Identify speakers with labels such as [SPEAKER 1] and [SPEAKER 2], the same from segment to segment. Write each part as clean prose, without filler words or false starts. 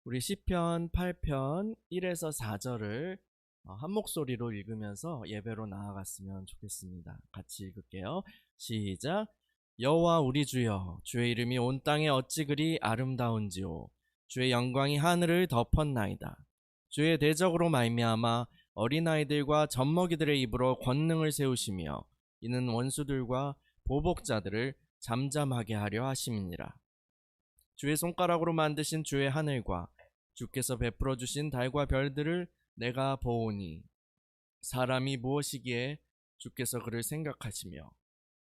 [SPEAKER 1] 우리 시편 8편 1에서 4절을 한 목소리로 읽으면서 예배로 나아갔으면 좋겠습니다. 같이 읽을게요. 시작. 여호와 우리 주여, 주의 이름이 온 땅에 어찌 그리 아름다운지요. 주의 영광이 하늘을 덮었나이다. 주의 대적으로 말미암아 어린아이들과 젖먹이들의 입으로 권능을 세우시며 이는 원수들과 보복자들을 잠잠하게 하려 하심이니라. 주의 손가락으로 만드신 주의 하늘과 주께서 베풀어 주신 달과 별들을 내가 보오니 사람이 무엇이기에 주께서 그를 생각하시며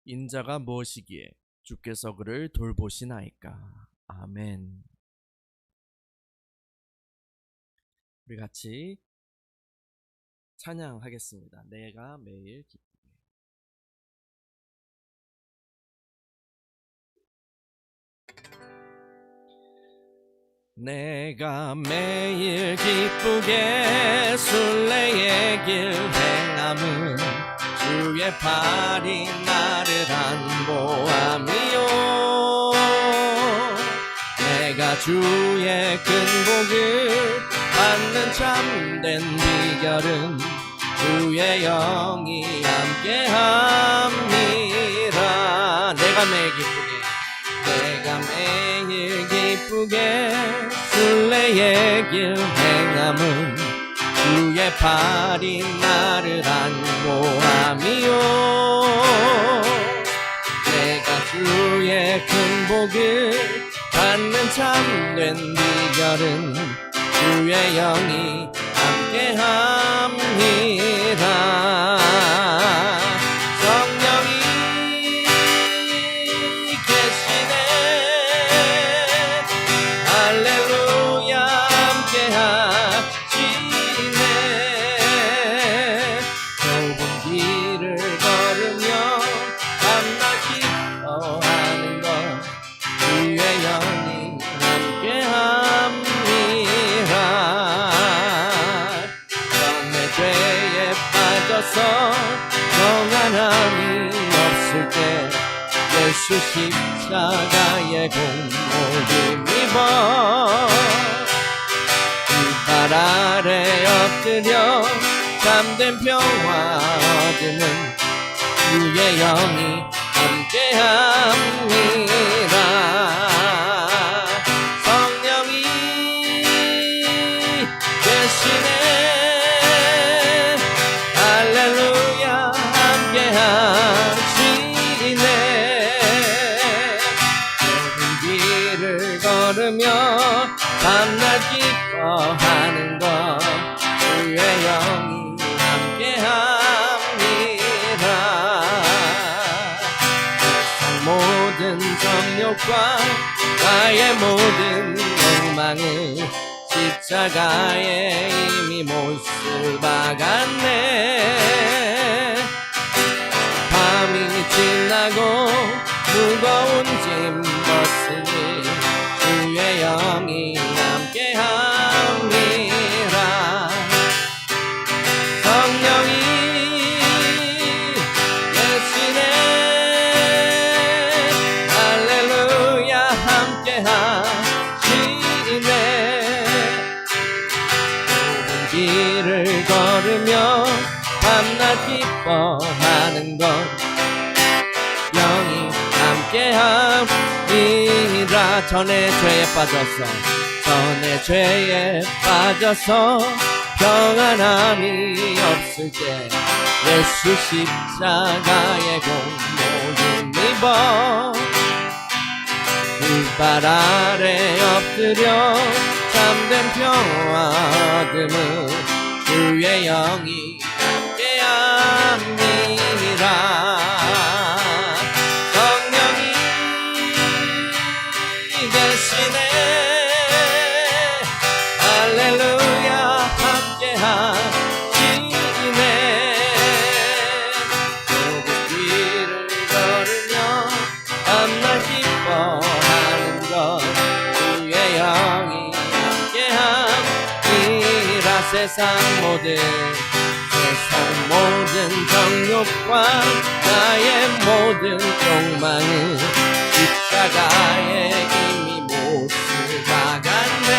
[SPEAKER 1] 인자가 무엇이기에 주께서 그를 돌보시나이까. 아멘. 우리 같이 찬양하겠습니다. 내가 매일 기쁘게. 내가 매일 기쁘게 순례의 길 행함은 주의 팔이 나를 안보함이요. 내가 주의 큰 복을 받는 참된 비결은 주의 영이 함께함이라. 내가 매일 기쁘게 순례의 길 행함은 주의 팔이 나를 안보함이요. 내가 주의 큰 복을 받는 참된 비결은 주의 영이 함께함이라. 성령이 계시네. 할렐루야 함께하시네. 좁은 길을 걸으며 밤낮 기뻐하는 것 주의 영이 함께함이라. 내 죄에 빠져서 평안함이 없을 때 예수 십자가의 공로를 입어 그 발 아래 엎드려 참된 평화 얻으면 주의 영이 함께합니다. 성령이 계시네. 할렐루야 함께하시네. 좁은 길을 걸으며 밤낮 기뻐하는 것 주의 영이 함께합니다. 모든 정욕과 나의 모든 욕망을 십자가에 이미 못을 박았네. 밤이 지나고 무거운 짐 벗으니 주의 영이 함께함이라. 성령이 계시네. 할렐루야 함께하시네. 좁은 길을 걸으며 밤낮 기뻐하는 것 영이 함께함이라. 전에 죄에 빠져서 평안함이 없을 때 예수 십자가의 공로를 입어 그 발 아래 엎드려 참된 평화 얻음은 주의 영이 함께함이라. 성령이 계시네. 할렐루야 함께하시네. 좁은 길을 걸으며 밤낮 기뻐하는 것 주의 영이 함께함이라. 세상 모든 정욕과 나의 모든 욕망은 십자가에 이미 못을 박았네.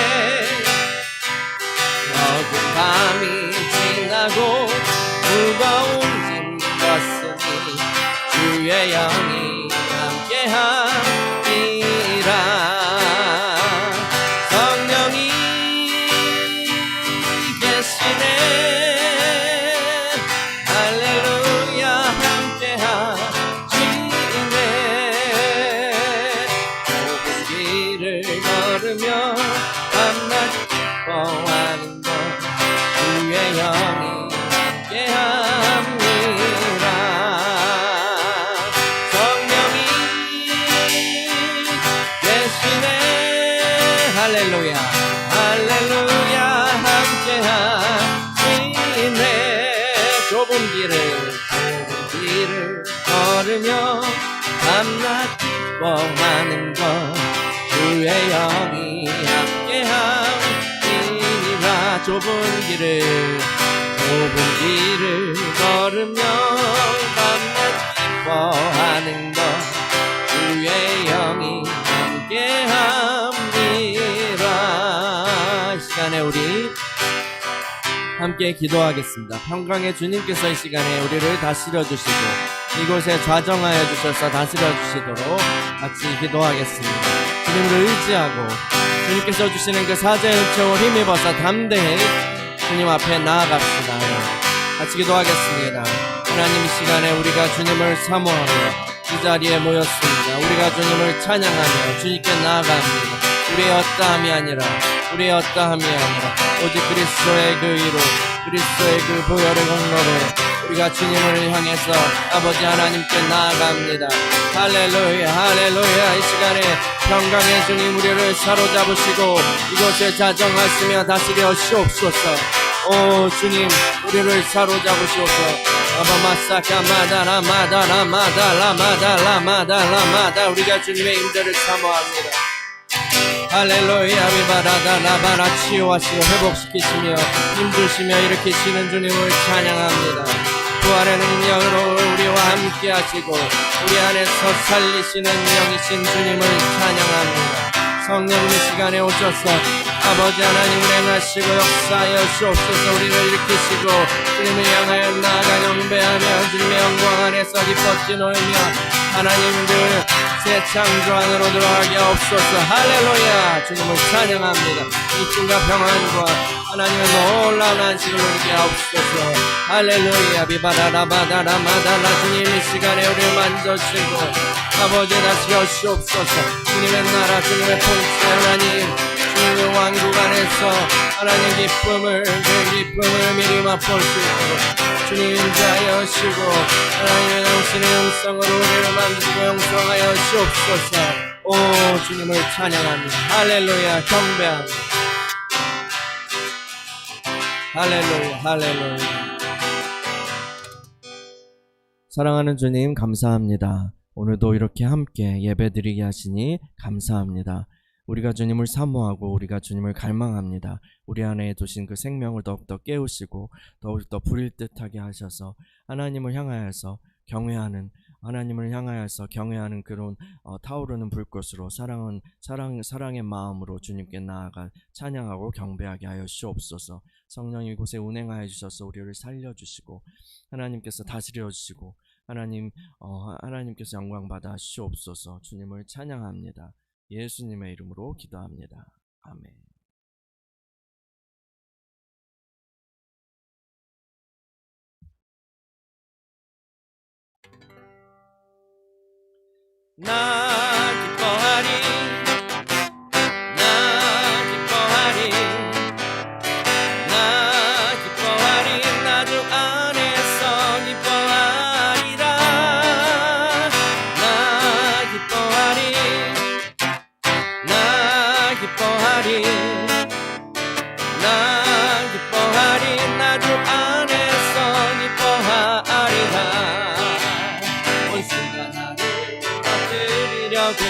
[SPEAKER 1] 걸으며 밤낮 기뻐하는 것 주의 영이 함께합니다. 성령이 계시네. 할렐루야 할렐루야 함께하시네. 좁은 길을 걸으며 밤낮 기뻐하는 것 주의 영이 함께함이니라. 좁은 길을 걸으며 밤낮 기뻐하는 것 주의 영이 함께함이라. 이 시간에 우리 함께 기도하겠습니다. 평강의 주님께서 이 시간에 우리를 다스려 주시고 이곳에 좌정하여 주셔서 다스려 주시도록 같이 기도하겠습니다. 주님을 의지하고 주님께서 주시는 그 사자의 은총을 힘입어서 담대히 주님 앞에 나아갑시다. 같이 기도하겠습니다. 하나님, 이 시간에 우리가 주님을 사모하며 이 자리에 모였습니다. 우리가 주님을 찬양하며 주님께 나아갑니다. 우리의 어떠함이 아니라 오직 그리스도의 그 의로, 그리스도의 그 보혈의 공로로 우리가 주님을 향해서 아버지 하나님께 나아갑니다. 할렐루야 할렐루야. 이 시간에 평강의 주님 우리를 사로잡으시고 이곳에 자정하시며 다스려 시옵소서. 오 주님, 우리를 사로잡으시옵소서. 아바마사카마다라마다라마다라마다라마다라마다. 우리가 주님의 임재를 사모합니다. 할렐루야. 비바라다라바라. 치유하시고 회복시키시며 힘주시며 일으키시는 주님을 찬양합니다. 부활의 능력으로 우리와 함께 하시고 우리 안에서 살리시는 영이신 주님을 찬양합니다. 성령님, 이 시간에 오셔서 아버지 하나님을 행하시고 역사하여 주옵소서. 우리를 일으키시고 주님을 향하여 나아가 경배하며 주님의 영광 안에서 기뻐 뛰놀며 하나님 그 새 창조 안으로 들어가게 하옵소서. 할렐루야. 주님을 찬양합니다. 이쁨과 평안과 하나님의 놀라운 안식을 누리게 하옵소서. 할렐루야. 비바라라바다라마다라. 주님, 이 시간에 우리를 만져주시고 아버지 다스려 주옵소서. 주님의 나라, 주님의 통치 하나님, 주님의 왕국 안에서 하나님 기쁨을, 그 기쁨을 미리 맛볼 수 있도록 주님 인자하시고 하나님의 당신의 영성으로 우리를 만지고 영성하여 주옵소서. 오 주님을 찬양합니다. 할렐루야. 경배합니다. 할렐루야 할렐루야. 사랑하는 주님, 감사합니다. 오늘도 이렇게 함께 예배드리게 하시니 감사합니다. 우리가 주님을 사모하고 우리가 주님을 갈망합니다. 우리 안에 두신 그 생명을 더욱더 깨우시고 더욱더 불일 듯하게 하셔서 하나님을 향하여서 경외하는, 하나님을 향하여서 경외하는 그런 타오르는 불꽃으로 사랑의 마음으로 주님께 나아가 찬양하고 경배하게 하여 주옵소서. 성령이 이곳에 운행하여 주셔서 우리를 살려주시고 하나님께서 다스려 주시고 하나님께서 영광 받아 주옵소서. 주님을 찬양합니다. 예수님의 이름으로 기도합니다. 아멘. 나 기뻐하리, 나 기뻐하리, 나 기뻐하리, 나 주 안에서 기뻐하리라. 나 기뻐하리, 나 기뻐하리, 나 기뻐하리, 나 주 안에서 기뻐하리라. 온 순간 나를 드리려고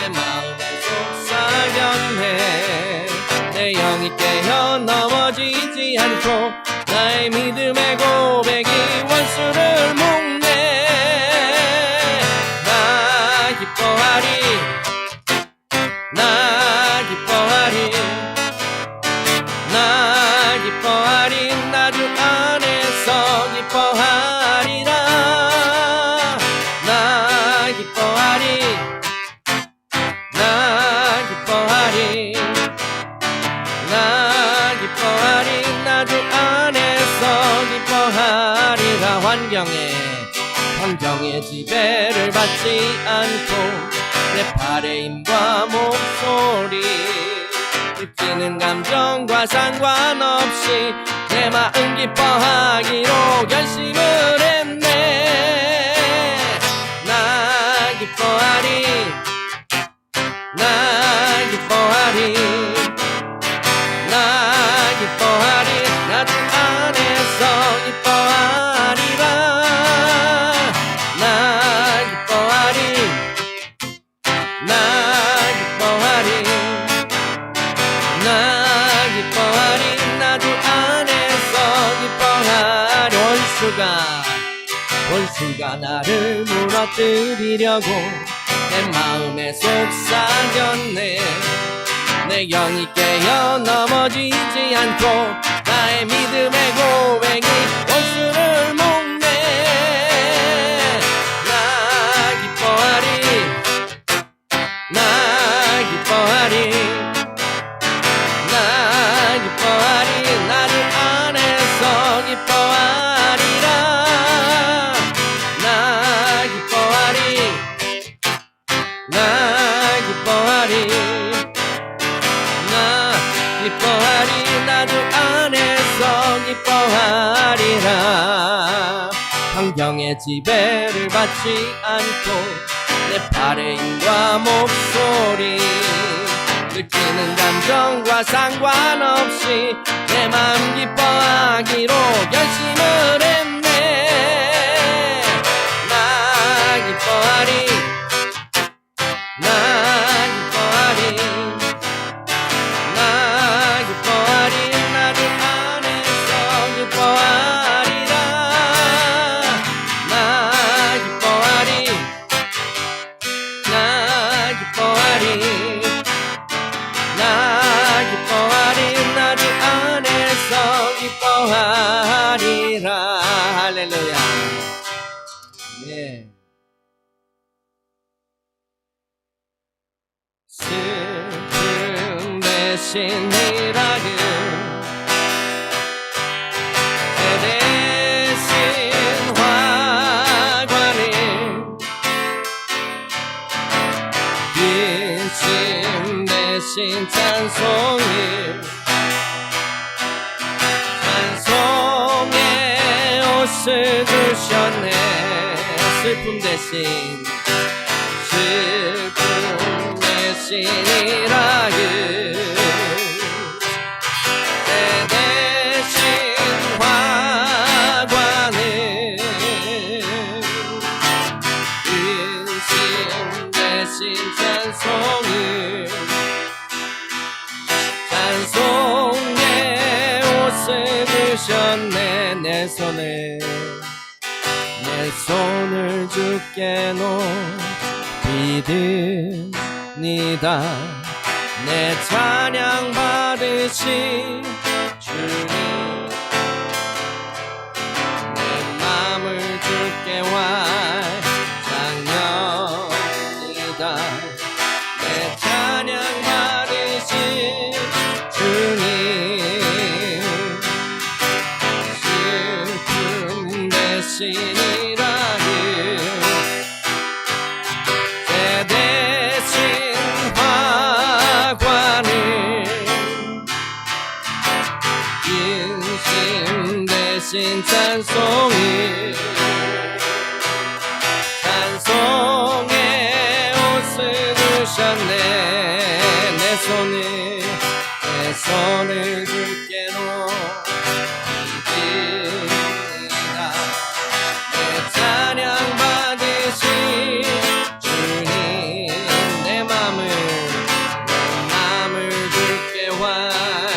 [SPEAKER 1] 내 마음을 속삭였네. 내 영이 깨어 넘어지지 않고 나의 믿음의 고백이 원수를 묶네. 나 기뻐하리, 나 기뻐하리, 나 기뻐하리, 나 주 안에서 기뻐하리라. 나 기뻐하리, 나 기뻐하리, 나 기뻐하리, 나 주 안에서 기뻐하리라. 환경의 지배를 받지 않고 내 바램과 목소리 느끼는 감정과 상관없이 내 마음 기뻐하기로 결심을 했네. 나 기뻐하리, 나 기뻐하리, 나 기뻐하리. 나 주 안에서 기뻐하리라. 나 기뻐하리, 나 기뻐하리, 나 기뻐하리. 나 주 안에서 기뻐하리. 원수가 나를 무너뜨리려고 내 마음에 속삭였네. 내 영이 깨어 넘어지지 않고 나의 믿음의 고백이 원수를 묶네. 나 기뻐하리, 나 기뻐하리, 나 기뻐하리. 나 주 안에서 기뻐하리라. 나 기뻐하리, 나 기뻐하리, 나 기뻐하리. 나 주 안에서 기뻐하리라. 환경의 지배를 받지 않고 내 발의 힘과 목소리 느끼는 감정과 상관없이 내 마음 기뻐하기로 결심을 했네. 나 기뻐하리, 나 기뻐하리, 나 기뻐하리. 나 주 안에서 기뻐하리라. 나 기뻐하리, 나 기뻐하리, 나 기뻐하리. 나 주 안에서 기뻐하리라. 할렐루야. 네. 슬픔 대신 희락을, 내 대신 화관을, 빈심 대신 찬송을, 찬송의 옷을 주셨네. 슬픔 대신, 슬픔 대신 희락을, 내 대신 화관을, 근심 대신 찬송을, 찬송의 옷을 주셨네. 내 손을 주께 믿으니다. 내 찬양 받으시 주님. 내 마음을 주께 완장합니다. 내 찬양 받으시 주님. 슬픔 대신이라는 내 대신 화관을, 인심 대신 찬송을, 찬송의 옷을 주셨네. 내 손을 주께 놓습니다. 내 찬양 받으시 주님. 내 마음을 주께 완장합니다.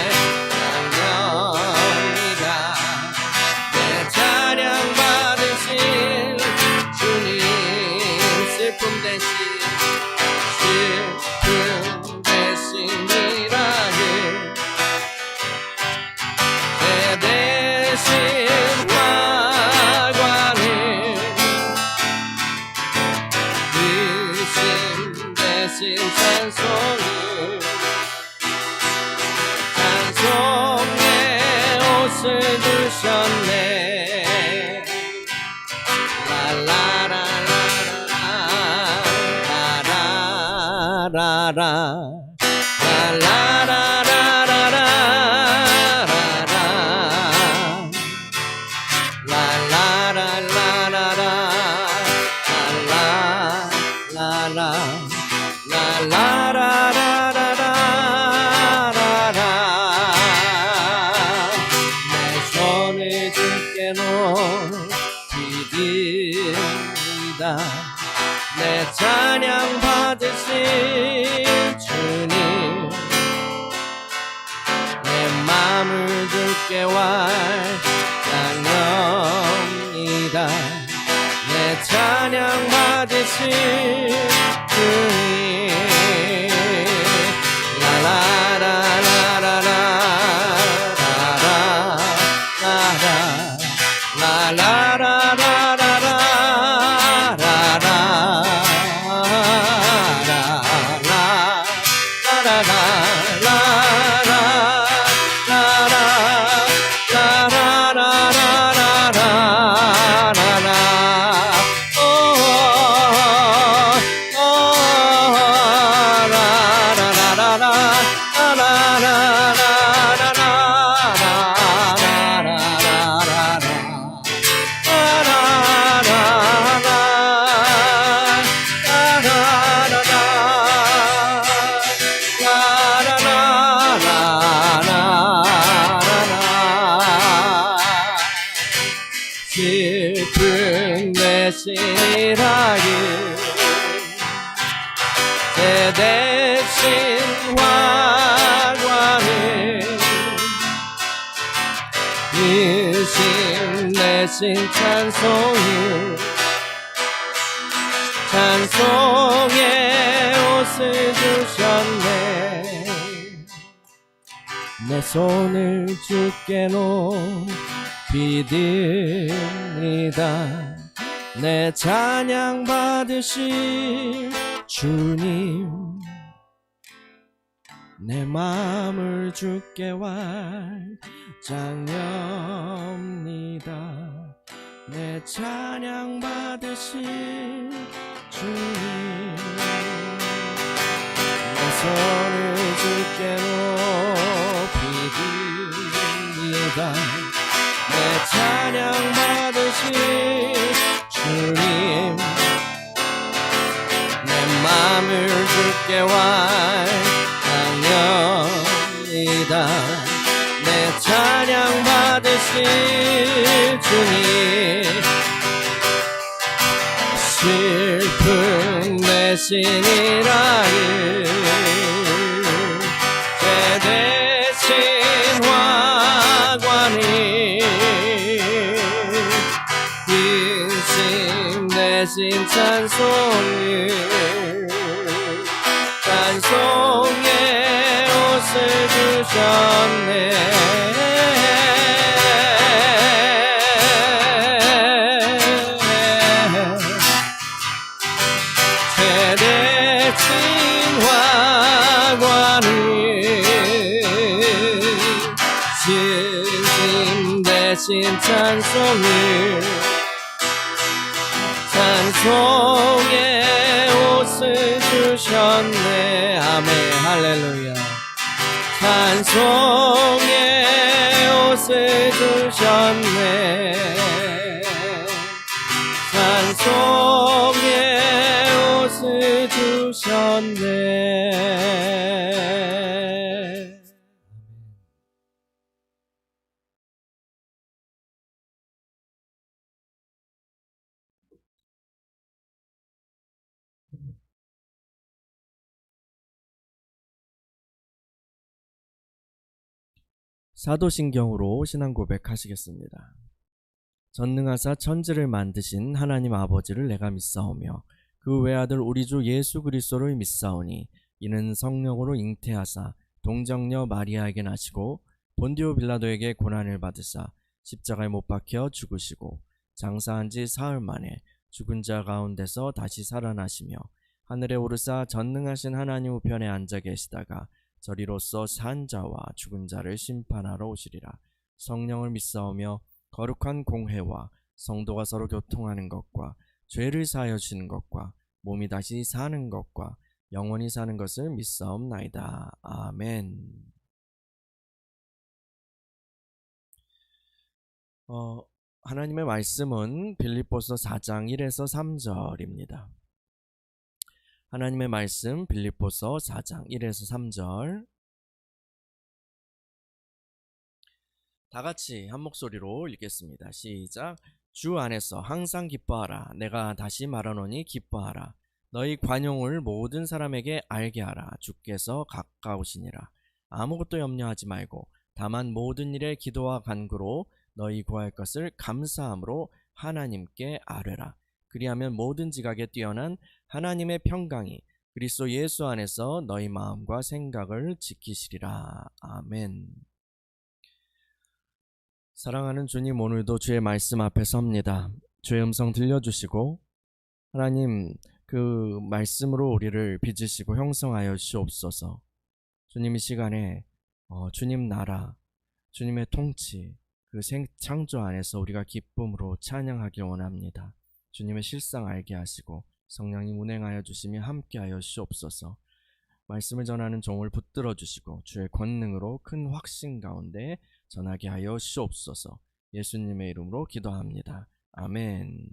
[SPEAKER 1] 내 찬양 받으시 주님. 슬픔 대신 일하길, 내 대신 화관을, 대신 찬송을, 찬송의 옷을 주셨네. 라라라라라 내 찬양 받으신 주님 내 맘을 주께 완전합니다 내 찬양 받으신 주님 슬픈 내시라기 제 대신 화관을 이신 내신 찬송의 옷을 주셨네 내 손을 주께 높이 듭니다 내 찬양 받으실 주님 내 마음을 주께 완전합니다 내 찬양 받으실 주님 내 손을 주께 높이 듭니다 내 찬양 받으실 주님 내 맘을 주께 완전합니다 내 찬양 받으실 주님 슬픈 내신이라를 제 대신 화관이 인심 대신 찬송의 옷을 주셨네 대대친 화관을 진심 대신 찬송의 옷을 주셨네 아멘 할렐루야 찬송의 옷을 주셨네 찬송의 옷을 주셨네 사도신경으로 신앙 고백하시겠습니다. 전능하사 천지를 만드신 하나님 아버지를 내가 믿사오며 그 외아들 우리 주 예수 그리스도를 믿사오니 이는 성령으로 잉태하사 동정녀 마리아에게 나시고 본디오 빌라도에게 고난을 받으사 십자가에 못 박혀 죽으시고 장사한 지 사흘 만에 죽은 자 가운데서 다시 살아나시며 하늘에 오르사 전능하신 하나님 우편에 앉아 계시다가 저리로서 산 자와 죽은 자를 심판하러 오시리라. 성령을 믿사오며 거룩한 공회와 성도가 서로 교통하는 것과 죄를 사하여 주시는 것과 몸이 다시 사는 것과 영원히 사는 것을 믿사옵나이다. 아멘. 하나님의 말씀은 빌립보서 4장 1에서 3절입니다. 하나님의 말씀 빌립보서 4장 1에서 3절 다 같이 한 목소리로 읽겠습니다. 시작. 주 안에서 항상 기뻐하라. 내가 다시 말하노니 기뻐하라. 너희 관용을 모든 사람에게 알게 하라. 주께서 가까우시니라. 아무것도 염려하지 말고 다만 모든 일에 기도와 간구로 너희 구할 것을 감사함으로 하나님께 아뢰라. 그리하면 모든 지각에 뛰어난 하나님의 평강이 그리스도 예수 안에서 너희 마음과 생각을 지키시리라. 아멘. 사랑하는 주님, 오늘도 주의 말씀 앞에 섭니다. 주의 음성 들려주시고 하나님 그 말씀으로 우리를 빚으시고 형성하여 주옵소서. 주님 이 시간에 주님 나라, 주님의 통치, 그 창조 안에서 우리가 기쁨으로 찬양하길 원합니다. 주님의 실상 알게 하시고 성령님 운행하여 주시며 함께하여 주옵소서. 말씀을 전하는 종을 붙들어 주시고 주의 권능으로 큰 확신 가운데 전하게 하여 주옵소서. 예수님의 이름으로 기도합니다. 아멘.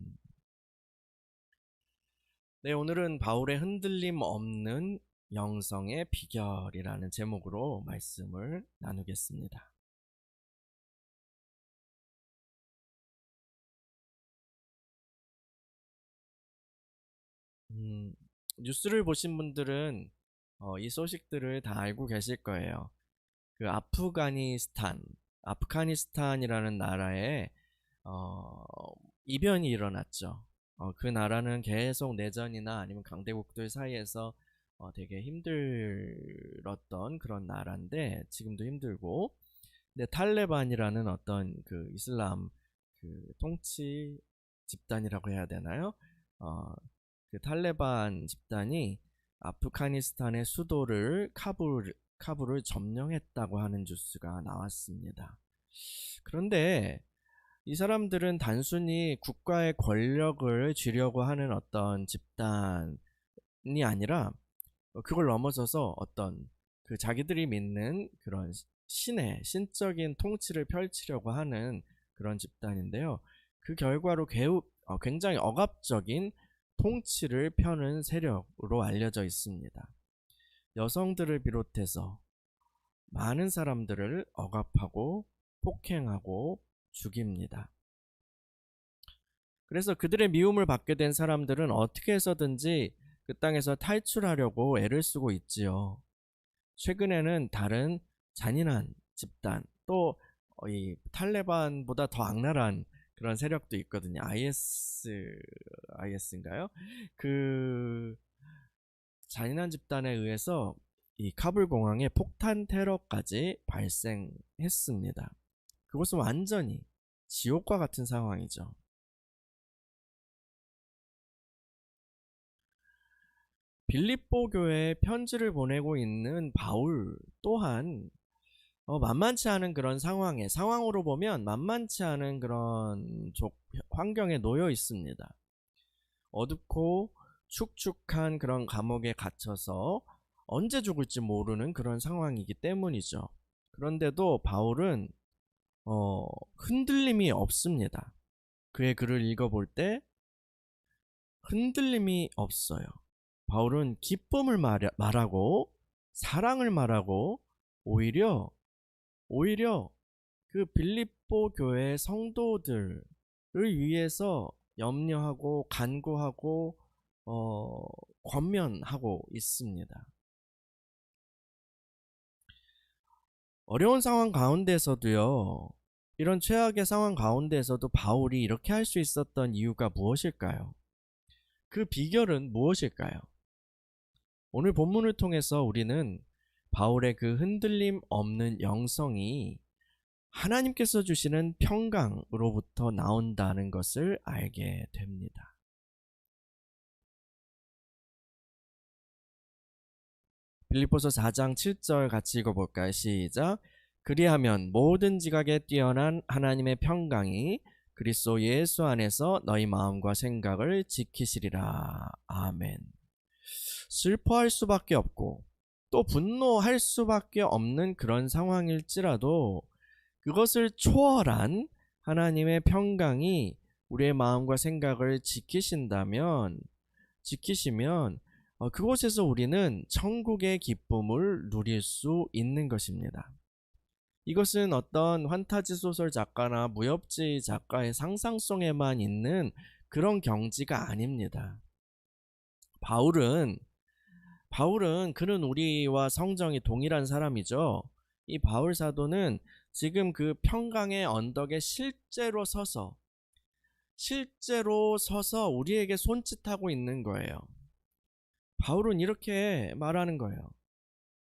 [SPEAKER 1] 네, 오늘은 바울의 흔들림 없는 영성의 비결이라는 제목으로 말씀을 나누겠습니다. 뉴스를 보신 분들은 이 소식들을 다 알고 계실 거예요. 그 아프가니스탄이라는 나라에 이변이 일어났죠. 그 나라는 계속 내전이나 아니면 강대국들 사이에서 되게 힘들었던 그런 나라인데 지금도 힘들고, 근데 탈레반이라는 어떤 그 이슬람 그 통치 집단이라고 해야 되나요? 그 탈레반 집단이 아프가니스탄의 수도를 카불을 점령했다고 하는 뉴스가 나왔습니다. 그런데 이 사람들은 단순히 국가의 권력을 쥐려고 하는 어떤 집단이 아니라 그걸 넘어서서 어떤 그 자기들이 믿는 그런 신적인 통치를 펼치려고 하는 그런 집단인데요. 그 결과로 굉장히 억압적인 통치를 펴는 세력으로 알려져 있습니다. 여성들을 비롯해서 많은 사람들을 억압하고 폭행하고 죽입니다. 그래서 그들의 미움을 받게 된 사람들은 어떻게 해서든지 그 땅에서 탈출하려고 애를 쓰고 있지요. 최근에는 다른 잔인한 집단, 또 이 탈레반보다 더 악랄한 그런 세력도 있거든요. IS인가요? 그 잔인한 집단에 의해서 이 카불 공항에 폭탄 테러까지 발생했습니다. 그것은 완전히 지옥과 같은 상황이죠. 빌립보 교회에 편지를 보내고 있는 바울 또한 만만치 않은 그런 상황으로 보면 만만치 않은 그런 환경에 놓여 있습니다. 어둡고 축축한 그런 감옥에 갇혀서 언제 죽을지 모르는 그런 상황이기 때문이죠. 그런데도 바울은 흔들림이 없습니다. 그의 글을 읽어볼 때 흔들림이 없어요. 바울은 기쁨을 말하고 사랑을 말하고 오히려 그 빌립보 교회 성도들을 위해서 염려하고 간구하고 권면하고 있습니다. 어려운 상황 가운데서도요, 이런 최악의 상황 가운데서도 바울이 이렇게 할 수 있었던 이유가 무엇일까요? 그 비결은 무엇일까요? 오늘 본문을 통해서 우리는 바울의 그 흔들림 없는 영성이 하나님께서 주시는 평강으로부터 나온다는 것을 알게 됩니다. 빌립보서 4장 7절 같이 읽어볼까요? 시작. 그리하면 모든 지각에 뛰어난 하나님의 평강이 그리스도 예수 안에서 너희 마음과 생각을 지키시리라. 아멘. 슬퍼할 수밖에 없고 또 분노할 수밖에 없는 그런 상황일지라도 그것을 초월한 하나님의 평강이 우리의 마음과 생각을 지키시면 그곳에서 우리는 천국의 기쁨을 누릴 수 있는 것입니다. 이것은 어떤 환타지 소설 작가나 무협지 작가의 상상 속에만 있는 그런 경지가 아닙니다. 바울은 그는 우리와 성정이 동일한 사람이죠. 이 바울 사도는 지금 그 평강의 언덕에 실제로 서서 우리에게 손짓하고 있는 거예요. 바울은 이렇게 말하는 거예요.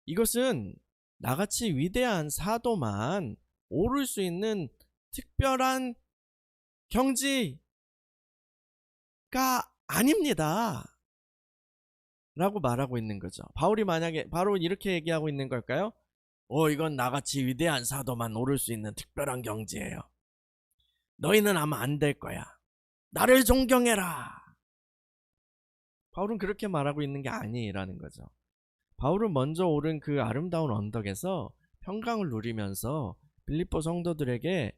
[SPEAKER 1] 이것은 나같이 위대한 사도만 오를 수 있는 특별한 경지가 아닙니다. 라고 말하고 있는 거죠. 바울이 만약에 바로 이렇게 얘기하고 있는 걸까요? 이건 나같이 위대한 사도만 오를 수 있는 특별한 경지예요. 너희는 아마 안 될 거야. 나를 존경해라. 바울은 그렇게 말하고 있는 게 아니라는 거죠. 바울은 먼저 오른 그 아름다운 언덕에서 평강을 누리면서 빌립보 성도들에게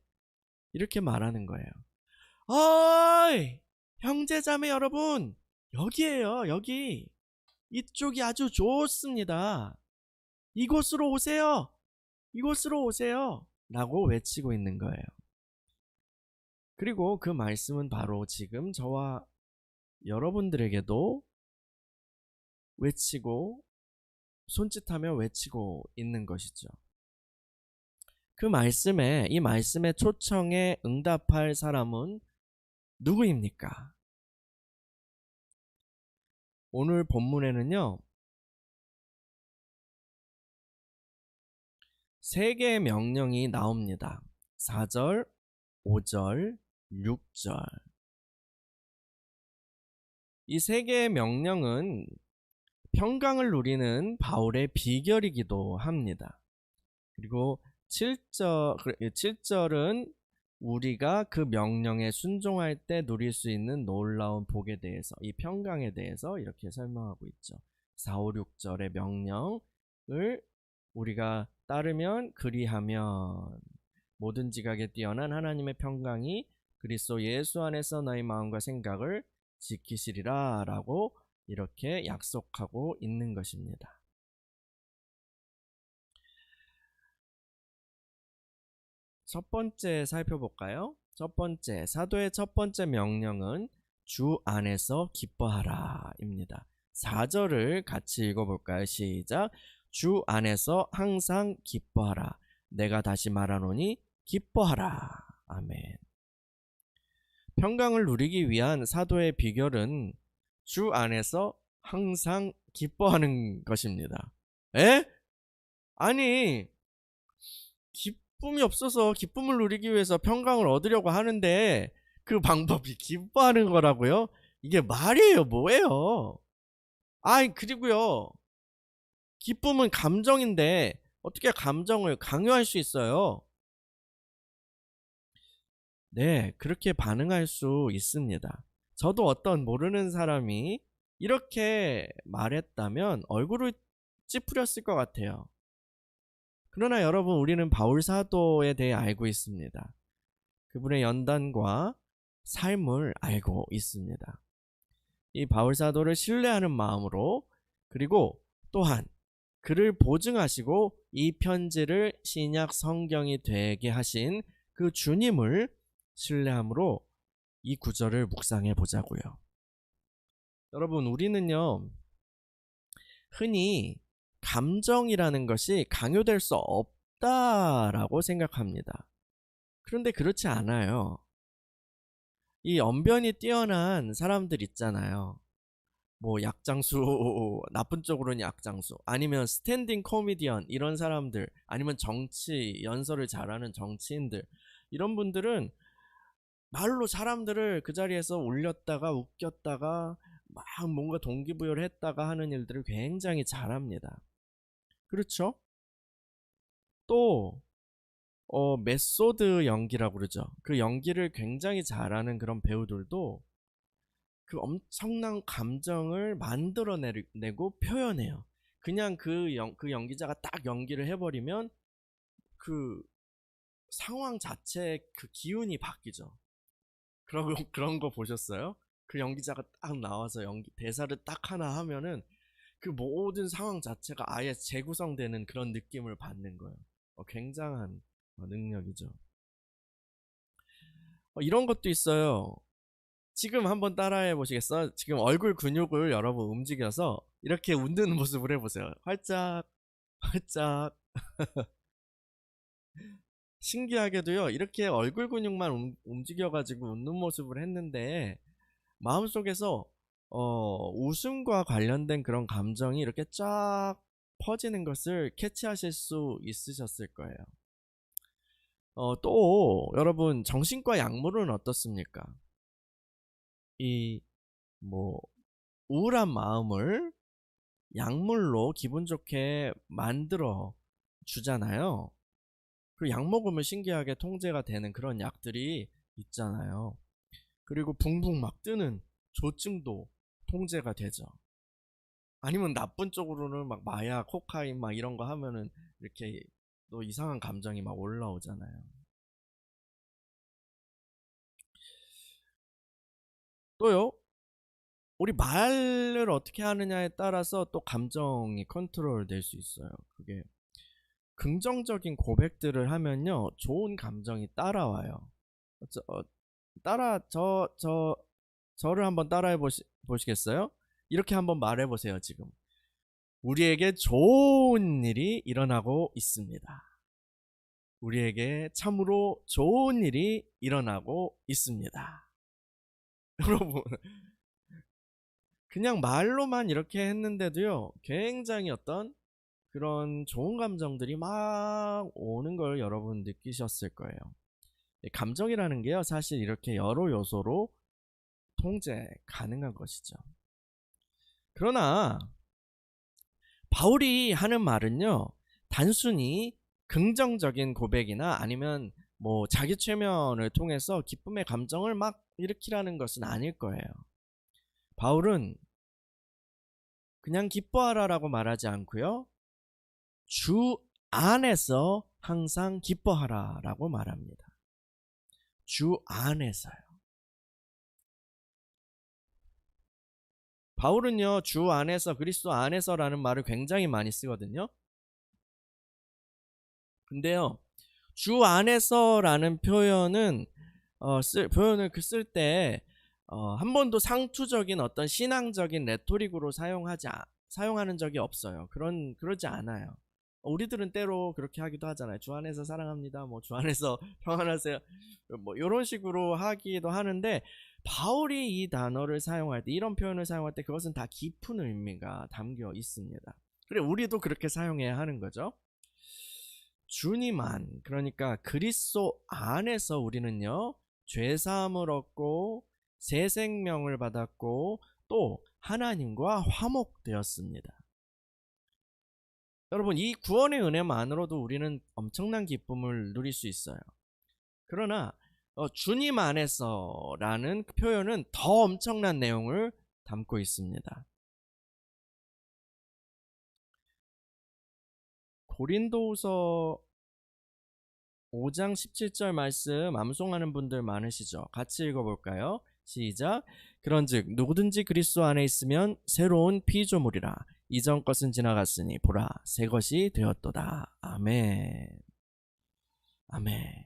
[SPEAKER 1] 이렇게 말하는 거예요. 어이! 형제자매 여러분! 여기에요, 여기. 이쪽이 아주 좋습니다. 이곳으로 오세요. 이곳으로 오세요. 라고 외치고 있는 거예요. 그리고 그 말씀은 바로 지금 저와 여러분들에게도 외치고 손짓하며 외치고 있는 것이죠. 이 말씀의 초청에 응답할 사람은 누구입니까? 오늘 본문에는요, 3개의 명령이 나옵니다. 4절, 5절, 6절. 이 3개의 명령은 평강을 누리는 바울의 비결이기도 합니다. 그리고 7절은 우리가 그 명령에 순종할 때 누릴 수 있는 놀라운 복에 대해서, 이 평강에 대해서 이렇게 설명하고 있죠. 4, 5, 6절의 명령을 우리가 따르면 그리하면 모든 지각에 뛰어난 하나님의 평강이 그리스도 예수 안에서 너희 마음과 생각을 지키시리라 라고 이렇게 약속하고 있는 것입니다. 첫 번째 살펴볼까요? 첫 번째, 사도의 첫 번째 명령은 주 안에서 기뻐하라 입니다. 4절을 같이 읽어볼까요? 시작. 주 안에서 항상 기뻐하라. 내가 다시 말하노니 기뻐하라. 아멘. 평강을 누리기 위한 사도의 비결은 주 안에서 항상 기뻐하는 것입니다. 에? 아니, 기쁨이 없어서 기쁨을 누리기 위해서 평강을 얻으려고 하는데 그 방법이 기뻐하는 거라고요? 이게 말이에요, 뭐예요? 그리고요, 기쁨은 감정인데 어떻게 감정을 강요할 수 있어요? 네, 그렇게 반응할 수 있습니다. 저도 어떤 모르는 사람이 이렇게 말했다면 얼굴을 찌푸렸을 것 같아요. 그러나 여러분, 우리는 바울 사도에 대해 알고 있습니다. 그분의 연단과 삶을 알고 있습니다. 이 바울 사도를 신뢰하는 마음으로, 그리고 또한 그를 보증하시고 이 편지를 신약 성경이 되게 하신 그 주님을 신뢰함으로 이 구절을 묵상해 보자고요. 여러분, 우리는요, 흔히 감정이라는 것이 강요될 수 없다라고 생각합니다. 그런데 그렇지 않아요. 이 언변이 뛰어난 사람들 있잖아요. 뭐 약장수, 나쁜 쪽으로는 약장수, 아니면 스탠딩 코미디언, 이런 사람들, 아니면 정치 연설을 잘하는 정치인들, 이런 분들은 말로 사람들을 그 자리에서 올렸다가 웃겼다가 막 뭔가 동기부여를 했다가 하는 일들을 굉장히 잘합니다. 그렇죠? 또 메소드 연기라고 그러죠. 그 연기를 굉장히 잘하는 그런 배우들도 그 엄청난 감정을 만들어내고 표현해요. 그냥 그 연기자가 딱 연기를 해버리면 그 상황 자체의 그 기운이 바뀌죠. 그런 거 보셨어요? 그 연기자가 딱 나와서 대사를 딱 하나 하면은 그 모든 상황 자체가 아예 재구성되는 그런 느낌을 받는 거예요. 굉장한 능력이죠. 이런 것도 있어요. 지금 한번 따라해 보시겠어요? 지금 얼굴 근육을 여러분 움직여서 이렇게 웃는 모습을 해보세요. 활짝, 활짝. 신기하게도요, 이렇게 얼굴 근육만 움직여가지고 웃는 모습을 했는데, 마음속에서, 웃음과 관련된 그런 감정이 이렇게 쫙 퍼지는 것을 캐치하실 수 있으셨을 거예요. 또, 여러분, 정신과 약물은 어떻습니까? 뭐, 우울한 마음을 약물로 기분 좋게 만들어 주잖아요. 그 약 먹으면 신기하게 통제가 되는 그런 약들이 있잖아요. 그리고 붕붕 막 뜨는 조증도 통제가 되죠. 아니면 나쁜 쪽으로는 막 마약, 코카인 막 이런 거 하면은 이렇게 또 이상한 감정이 막 올라오잖아요. 또요, 우리 말을 어떻게 하느냐에 따라서 또 감정이 컨트롤 될 수 있어요. 그게 긍정적인 고백들을 하면요, 좋은 감정이 따라와요. 저, 어, 따라 저를 한번 따라해 보시겠어요? 이렇게 한번 말해 보세요. 지금 우리에게 좋은 일이 일어나고 있습니다. 우리에게 참으로 좋은 일이 일어나고 있습니다. 여러분, 그냥 말로만 이렇게 했는데도요, 굉장히 어떤 그런 좋은 감정들이 막 오는 걸 여러분 느끼셨을 거예요. 감정이라는 게요, 사실 이렇게 여러 요소로 통제 가능한 것이죠. 그러나 바울이 하는 말은요, 단순히 긍정적인 고백이나 아니면 뭐 자기 최면을 통해서 기쁨의 감정을 막 일으키라는 것은 아닐 거예요. 바울은 그냥 기뻐하라라고 말하지 않고요, 주 안에서 항상 기뻐하라라고 말합니다. 주 안에서요. 바울은요, 주 안에서, 그리스도 안에서라는 말을 굉장히 많이 쓰거든요. 근데요, 주 안에서라는 표현은 표현을 쓸 때 한 번도 상투적인 어떤 신앙적인 레토릭으로 사용하는 적이 없어요. 그러지 않아요. 우리들은 때로 그렇게 하기도 하잖아요. 주 안에서 사랑합니다. 뭐 주 안에서 평안하세요. 뭐 이런 식으로 하기도 하는데, 바울이 이 단어를 사용할 때, 이런 표현을 사용할 때 그것은 다 깊은 의미가 담겨 있습니다. 그래, 우리도 그렇게 사용해야 하는 거죠. 주님 안, 그러니까 그리스도 안에서 우리는요, 죄사함을 얻고 새 생명을 받았고 또 하나님과 화목되었습니다. 여러분, 이 구원의 은혜만으로도 우리는 엄청난 기쁨을 누릴 수 있어요. 그러나 주님 안에서라는 표현은 더 엄청난 내용을 담고 있습니다. 고린도후서 5장 17절 말씀 암송하는 분들 많으시죠? 같이 읽어볼까요? 시작. 그런즉 누구든지 그리스도 안에 있으면 새로운 피조물이라. 이전 것은 지나갔으니 보라 새 것이 되었도다. 아멘. 아멘.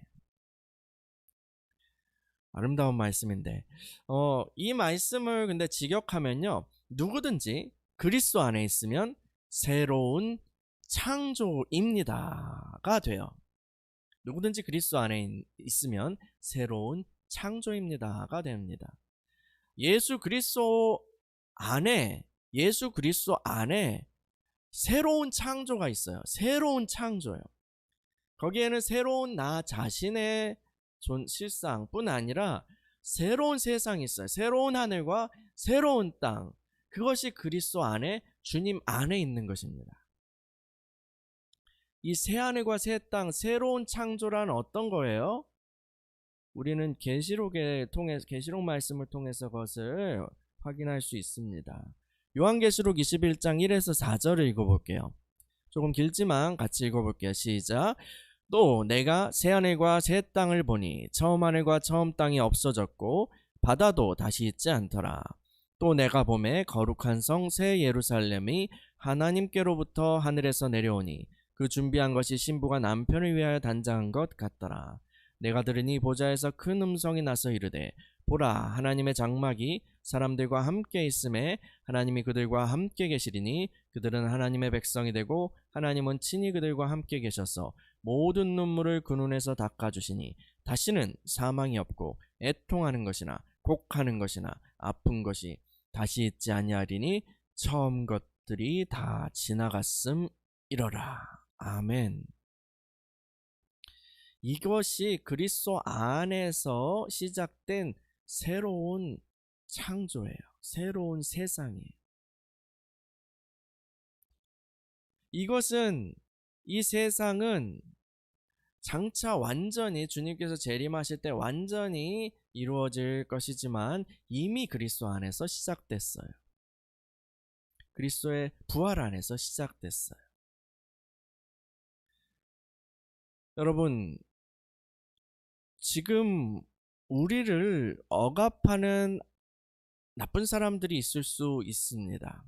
[SPEAKER 1] 아름다운 말씀인데, 이 말씀을 근데 직역하면요, 누구든지 그리스도 안에 있으면 새로운 창조입니다가 돼요. 누구든지 그리스도 안에 있으면 새로운 창조입니다가 됩니다. 예수 그리스도 안에 새로운 창조가 있어요. 새로운 창조요. 거기에는 새로운 나 자신의 실상뿐 아니라 새로운 세상이 있어요. 새로운 하늘과 새로운 땅. 그것이 그리스도 안에, 주님 안에 있는 것입니다. 이 새 하늘과 새 땅, 새로운 창조란 어떤 거예요? 우리는 계시록 말씀을 통해서 그것을 확인할 수 있습니다. 요한계시록 21장 1에서 4절을 읽어볼게요. 조금 길지만 같이 읽어볼게요. 시작. 또 내가 새하늘과 새 땅을 보니 처음 하늘과 처음 땅이 없어졌고 바다도 다시 있지 않더라. 또 내가 보매 거룩한 성 새 예루살렘이 하나님께로부터 하늘에서 내려오니 그 준비한 것이 신부가 남편을 위하여 단장한 것 같더라. 내가 들으니 보좌에서 큰 음성이 나서 이르되 보라 하나님의 장막이 사람들과 함께 있음에 하나님이 그들과 함께 계시리니 그들은 하나님의 백성이 되고 하나님은 친히 그들과 함께 계셔서 모든 눈물을 그 눈에서 닦아주시니 다시는 사망이 없고 애통하는 것이나 곡하는 것이나 아픈 것이 다시 있지 아니하리니 처음 것들이 다 지나갔음이러라. 아멘. 이것이 그리스도 안에서 시작된 새로운 창조예요. 새로운 세상이에요. 이 세상은 장차 완전히 주님께서 재림하실 때 완전히 이루어질 것이지만 이미 그리스도 안에서 시작됐어요. 그리스도의 부활 안에서 시작됐어요. 여러분, 지금 우리를 억압하는 나쁜 사람들이 있을 수 있습니다.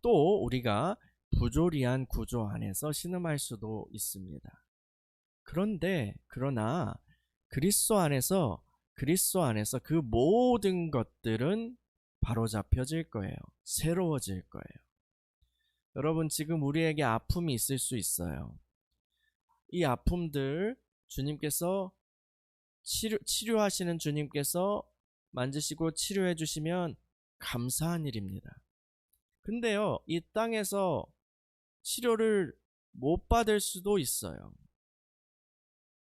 [SPEAKER 1] 또 우리가 부조리한 구조 안에서 신음할 수도 있습니다. 그러나 그리스도 안에서 그 모든 것들은 바로잡혀질 거예요. 새로워질 거예요. 여러분, 지금 우리에게 아픔이 있을 수 있어요. 이 아픔들 주님께서 치료하시는 주님께서 만지시고 치료해 주시면 감사한 일입니다. 근데요, 이 땅에서 치료를 못 받을 수도 있어요.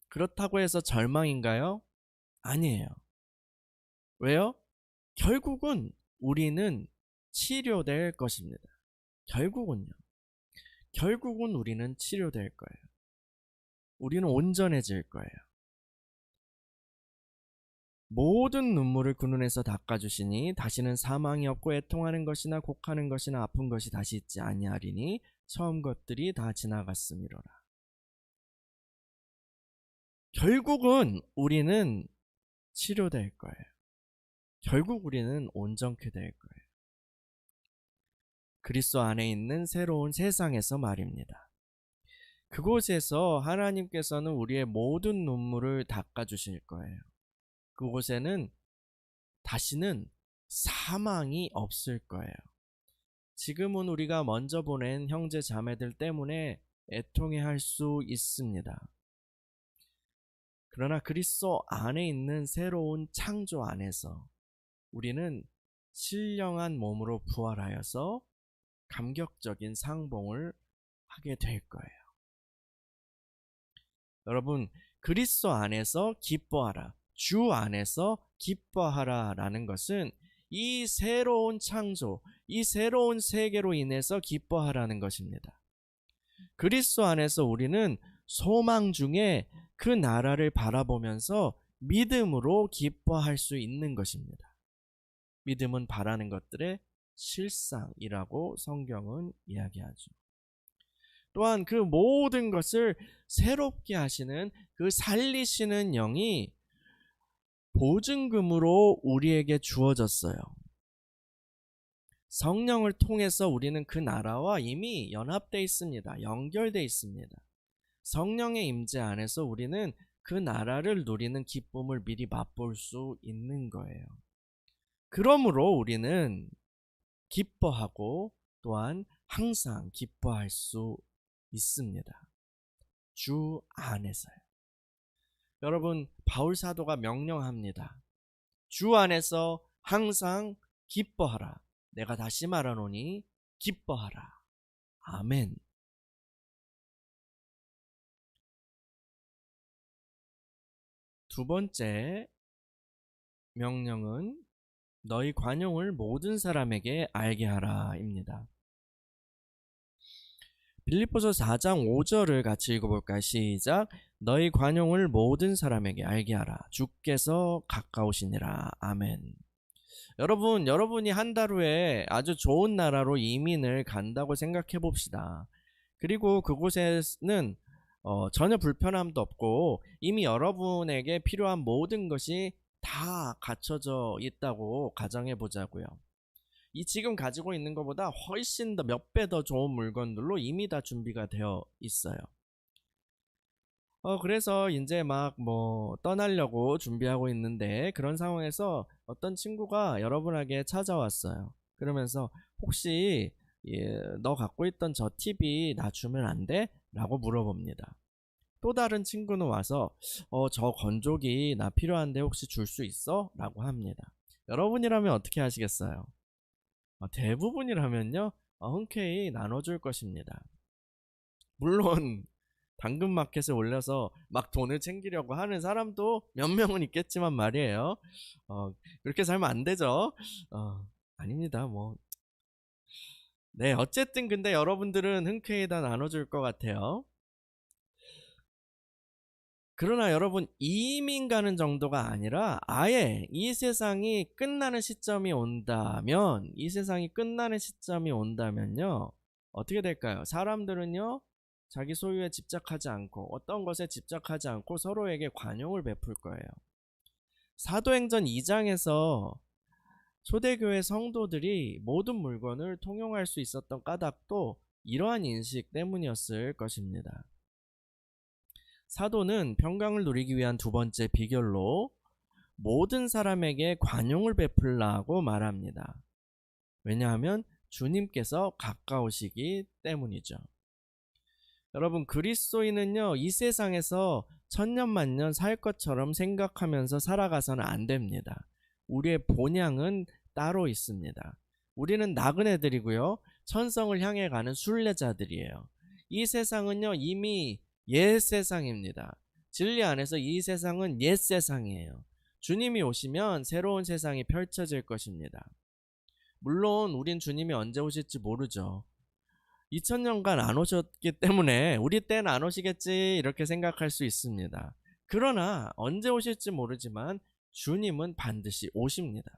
[SPEAKER 1] 그렇다고 해서 절망인가요? 아니에요. 왜요? 결국은 우리는 치료될 것입니다. 결국은 우리는 치료될 거예요. 우리는 온전해질 거예요. 모든 눈물을 그 눈에서 닦아주시니 다시는 사망이 없고 애통하는 것이나 곡하는 것이나 아픈 것이 다시 있지 아니하리니 처음 것들이 다 지나갔음이로라. 결국은 우리는 치료될 거예요. 결국 우리는 온전케 될 거예요. 그리스도 안에 있는 새로운 세상에서 말입니다. 그곳에서 하나님께서는 우리의 모든 눈물을 닦아주실 거예요. 그곳에는 다시는 사망이 없을 거예요. 지금은 우리가 먼저 보낸 형제 자매들 때문에 애통해할 수 있습니다. 그러나 그리스도 안에 있는 새로운 창조 안에서 우리는 신령한 몸으로 부활하여서 감격적인 상봉을 하게 될 거예요. 여러분, 그리스도 안에서 기뻐하라, 주 안에서 기뻐하라 라는 것은 이 새로운 창조, 이 새로운 세계로 인해서 기뻐하라는 것입니다. 그리스도 안에서 우리는 소망 중에 그 나라를 바라보면서 믿음으로 기뻐할 수 있는 것입니다. 믿음은 바라는 것들의 실상이라고 성경은 이야기하죠. 또한 그 모든 것을 새롭게 하시는 그 살리시는 영이 보증금으로 우리에게 주어졌어요. 성령을 통해서 우리는 그 나라와 이미 연합되어 있습니다. 연결되어 있습니다. 성령의 임재 안에서 우리는 그 나라를 누리는 기쁨을 미리 맛볼 수 있는 거예요. 그러므로 우리는 기뻐하고 또한 항상 기뻐할 수 있습니다. 주 안에서요. 여러분, 바울 사도가 명령합니다. 주 안에서 항상 기뻐하라. 내가 다시 말하노니 기뻐하라. 아멘. 두 번째 명령은 너희 관용을 모든 사람에게 알게 하라입니다. 빌립보서 4장 5절을 같이 읽어볼까요? 시작. 너희 관용을 모든 사람에게 알게 하라. 주께서 가까우시니라. 아멘. 여러분이 한 달 후에 아주 좋은 나라로 이민을 간다고 생각해 봅시다. 그리고 그곳에는 전혀 불편함도 없고 이미 여러분에게 필요한 모든 것이 다 갖춰져 있다고 가정해 보자고요. 이 지금 가지고 있는 것보다 훨씬 더 몇 배 더 좋은 물건들로 이미 다 준비가 되어 있어요. 그래서 이제 막 뭐 떠나려고 준비하고 있는데 그런 상황에서 어떤 친구가 여러분에게 찾아왔어요. 그러면서 혹시 너 갖고 있던 저 TV 나 주면 안 돼? 라고 물어봅니다. 또 다른 친구는 와서 저 건조기 나 필요한데 혹시 줄 수 있어? 라고 합니다. 여러분이라면 어떻게 하시겠어요? 대부분이라면요, 흔쾌히 나눠줄 것입니다. 물론 당근마켓에 올려서 막 돈을 챙기려고 하는 사람도 몇 명은 있겠지만 말이에요. 그렇게 살면 안 되죠. 아닙니다. 뭐. 네, 어쨌든 근데 여러분들은 흔쾌히 다 나눠줄 것 같아요. 그러나 여러분, 이민 가는 정도가 아니라 아예 이 세상이 끝나는 시점이 온다면, 이 세상이 끝나는 시점이 온다면요, 어떻게 될까요? 사람들은요, 자기 소유에 집착하지 않고 어떤 것에 집착하지 않고 서로에게 관용을 베풀 거예요. 사도행전 2장에서 초대교회 성도들이 모든 물건을 통용할 수 있었던 까닭도 이러한 인식 때문이었을 것입니다. 사도는 평강을 누리기 위한 두 번째 비결로 모든 사람에게 관용을 베풀라고 말합니다. 왜냐하면 주님께서 가까우시기 때문이죠. 여러분, 그리스도인은요, 이 세상에서 천년만년 살 것처럼 생각하면서 살아가서는 안 됩니다. 우리의 본향은 따로 있습니다. 우리는 나그네들이고요, 천성을 향해 가는 순례자들이에요. 이 세상은요, 이미 옛 세상입니다. 진리 안에서 이 세상은 옛 세상이에요. 주님이 오시면 새로운 세상이 펼쳐질 것입니다. 물론 우린 주님이 언제 오실지 모르죠. 2000년간 안 오셨기 때문에 우리 때는 안 오시겠지 이렇게 생각할 수 있습니다. 그러나 언제 오실지 모르지만 주님은 반드시 오십니다.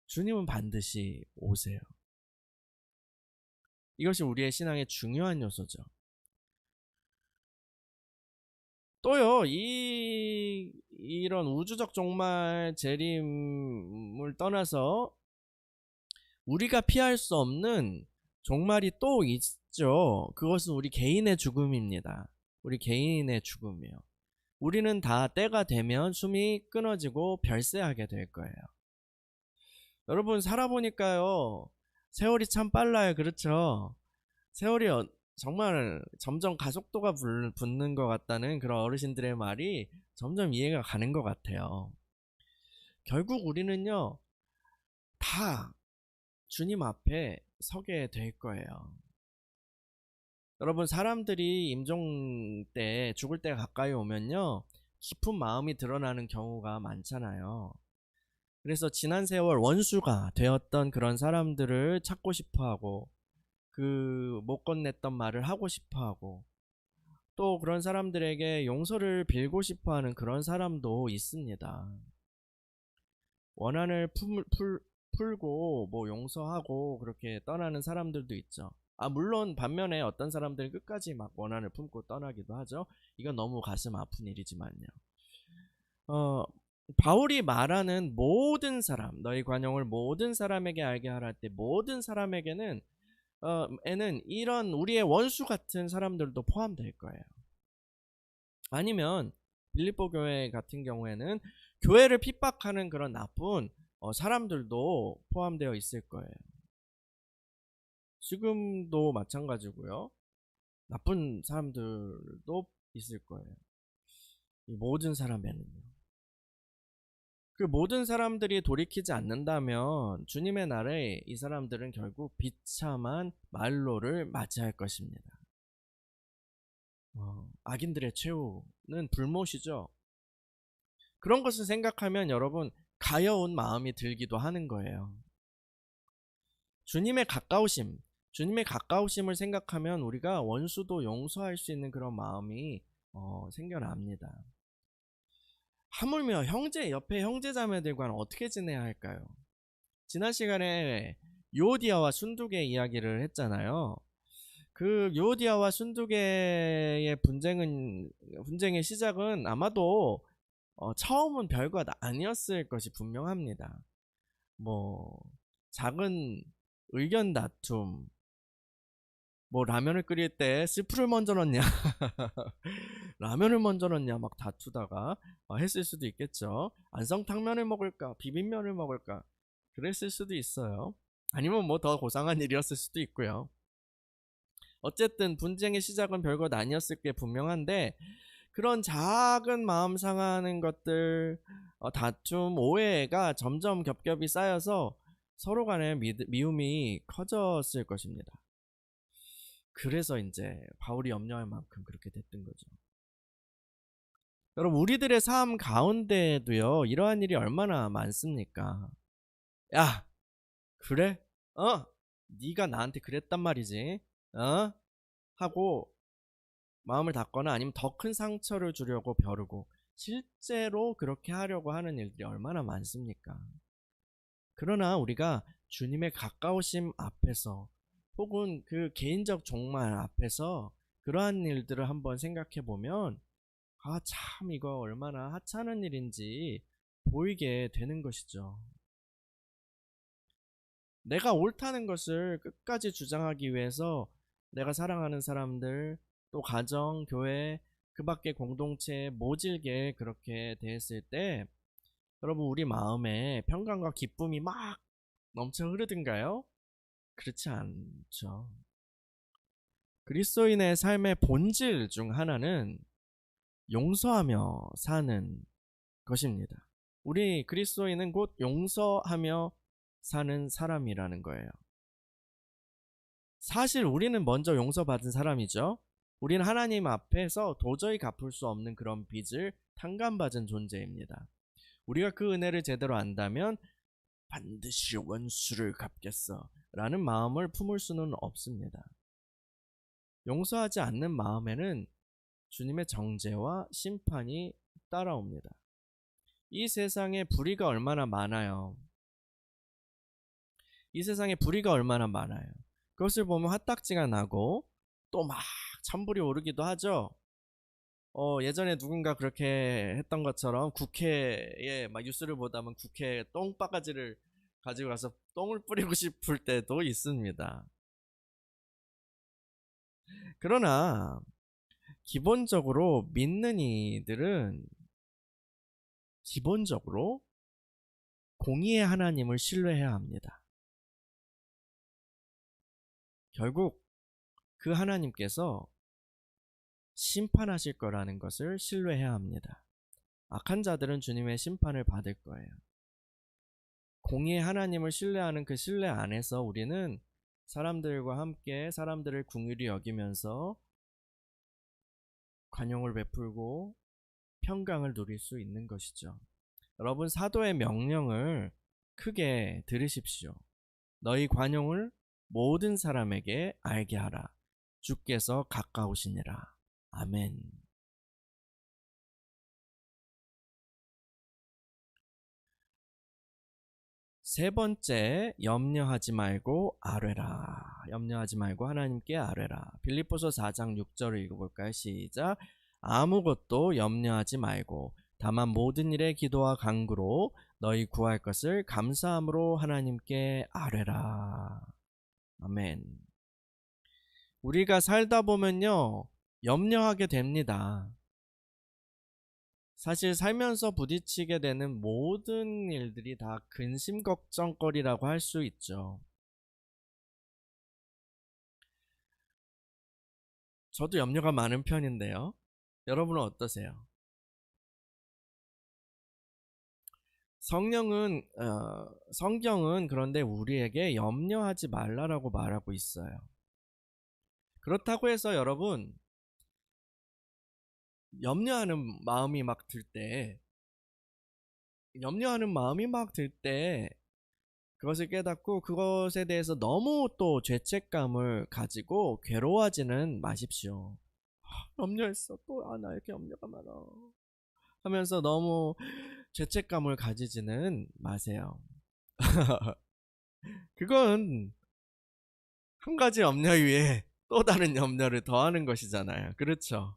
[SPEAKER 1] 주님은 반드시 오세요. 이것이 우리의 신앙의 중요한 요소죠. 또요, 이런 우주적 종말 재림을 떠나서 우리가 피할 수 없는 종말이 또 있죠. 그것은 우리 개인의 죽음입니다. 우리 개인의 죽음이요. 우리는 다 때가 되면 숨이 끊어지고 별세하게 될 거예요. 여러분, 살아보니까요, 세월이 참 빨라요. 그렇죠? 세월이 정말 점점 가속도가 붙는 것 같다는 그런 어르신들의 말이 점점 이해가 가는 것 같아요. 결국 우리는요, 다 주님 앞에 서게 될 거예요. 여러분, 사람들이 임종 때, 죽을 때 가까이 오면요, 깊은 마음이 드러나는 경우가 많잖아요. 그래서 지난 세월 원수가 되었던 그런 사람들을 찾고 싶어 하고, 못 건넸던 말을 하고 싶어 하고, 또 그런 사람들에게 용서를 빌고 싶어 하는 그런 사람도 있습니다. 원한을 풀고 뭐 용서하고 그렇게 떠나는 사람들도 있죠. 물론 반면에 어떤 사람들은 끝까지 막 원한을 품고 떠나기도 하죠. 이건 너무 가슴 아픈 일이지만요. 바울이 말하는 모든 사람, 너희 관용을 모든 사람에게 알게 하라 할 때 모든 사람에게는 에는 이런 우리의 원수 같은 사람들도 포함될 거예요. 아니면 빌립보 교회 같은 경우에는 교회를 핍박하는 그런 나쁜 사람들도 포함되어 있을 거예요. 지금도 마찬가지고요. 나쁜 사람들도 있을 거예요. 이 모든 사람에는요. 그 모든 사람들이 돌이키지 않는다면 주님의 날에 이 사람들은 결국 비참한 말로를 맞이할 것입니다. 악인들의 최후는 불못이죠. 그런 것을 생각하면 여러분 가여운 마음이 들기도 하는 거예요. 주님의 가까우심을 생각하면 우리가 원수도 용서할 수 있는 그런 마음이 생겨납니다. 하물며 옆에 형제자매들과는 어떻게 지내야 할까요? 지난 시간에 요디아와 순두개 이야기를 했잖아요. 그 요디아와 순두개의 분쟁의 시작은 아마도 처음은 별것 아니었을 것이 분명합니다. 뭐 작은 의견 다툼, 뭐 라면을 끓일 때 스프를 먼저 넣냐 라면을 먼저 넣냐 막 다투다가 했을 수도 있겠죠. 안성탕면을 먹을까 비빔면을 먹을까 그랬을 수도 있어요. 아니면 뭐 더 고상한 일이었을 수도 있고요. 어쨌든 분쟁의 시작은 별것 아니었을 게 분명한데, 그런 작은 마음 상하는 것들, 다툼, 오해가 점점 겹겹이 쌓여서 서로 간의 미움이 커졌을 것입니다. 그래서 이제 바울이 염려할 만큼 그렇게 됐던 거죠. 여러분, 우리들의 삶 가운데에도요, 이러한 일이 얼마나 많습니까? 야, 그래? 네가 나한테 그랬단 말이지. 하고 마음을 닫거나 아니면 더 큰 상처를 주려고 벼르고, 실제로 그렇게 하려고 하는 일들이 얼마나 많습니까? 그러나 우리가 주님의 가까우심 앞에서 혹은 그 개인적 종말 앞에서 그러한 일들을 한번 생각해 보면, 참 이거 얼마나 하찮은 일인지 보이게 되는 것이죠. 내가 옳다는 것을 끝까지 주장하기 위해서 내가 사랑하는 사람들, 또 가정, 교회, 그 밖의 공동체에 모질게 그렇게 대했을 때, 여러분, 우리 마음에 평강과 기쁨이 막 넘쳐 흐르든가요? 그렇지 않죠. 그리스도인의 삶의 본질 중 하나는 용서하며 사는 것입니다. 우리 그리스도인은 곧 용서하며 사는 사람이라는 거예요. 사실 우리는 먼저 용서받은 사람이죠. 우리는 하나님 앞에서 도저히 갚을 수 없는 그런 빚을 탕감받은 존재입니다. 우리가 그 은혜를 제대로 안다면 반드시 원수를 갚겠어 라는 마음을 품을 수는 없습니다. 용서하지 않는 마음에는 주님의 정죄와 심판이 따라옵니다. 이 세상에 불의가 얼마나 많아요. 이 세상에 불의가 얼마나 많아요. 그것을 보면 화딱지가 나고 또 막 천불이 오르기도 하죠. 예전에 누군가 그렇게 했던 것처럼 국회에 막 뉴스를 보다 보면 국회에 똥바가지를 가지고 가서 똥을 뿌리고 싶을 때도 있습니다. 그러나 기본적으로 믿는 이들은 기본적으로 공의의 하나님을 신뢰해야 합니다. 결국 그 하나님께서 심판하실 거라는 것을 신뢰해야 합니다. 악한 자들은 주님의 심판을 받을 거예요. 공의의 하나님을 신뢰하는 그 신뢰 안에서 우리는 사람들과 함께 사람들을 긍휼히 여기면서 관용을 베풀고 평강을 누릴 수 있는 것이죠. 여러분, 사도의 명령을 크게 들으십시오. 너희 관용을 모든 사람에게 알게 하라. 주께서 가까우시니라. 아멘. 세 번째, 염려하지 말고 아뢰라. 염려하지 말고 하나님께 아뢰라. 빌립보서 4장 6절을 읽어볼까요? 시작. 아무것도 염려하지 말고 다만 모든 일에 기도와 간구로 너희 구할 것을 감사함으로 하나님께 아뢰라. 아멘. 우리가 살다 보면요, 염려하게 됩니다. 사실 살면서 부딪히게 되는 모든 일들이 다 근심 걱정거리라고 할 수 있죠. 저도 염려가 많은 편인데요. 여러분은 어떠세요? 성경은 그런데 우리에게 염려하지 말라라고 말하고 있어요. 그렇다고 해서 여러분, 염려하는 마음이 막 들 때, 그것을 깨닫고 그것에 대해서 너무 또 죄책감을 가지고 괴로워하지는 마십시오. 염려했어. 또, 나 이렇게 염려가 많아. 하면서 너무 죄책감을 가지지는 마세요. 그건 한 가지 염려 위에 또 다른 염려를 더하는 것이잖아요. 그렇죠?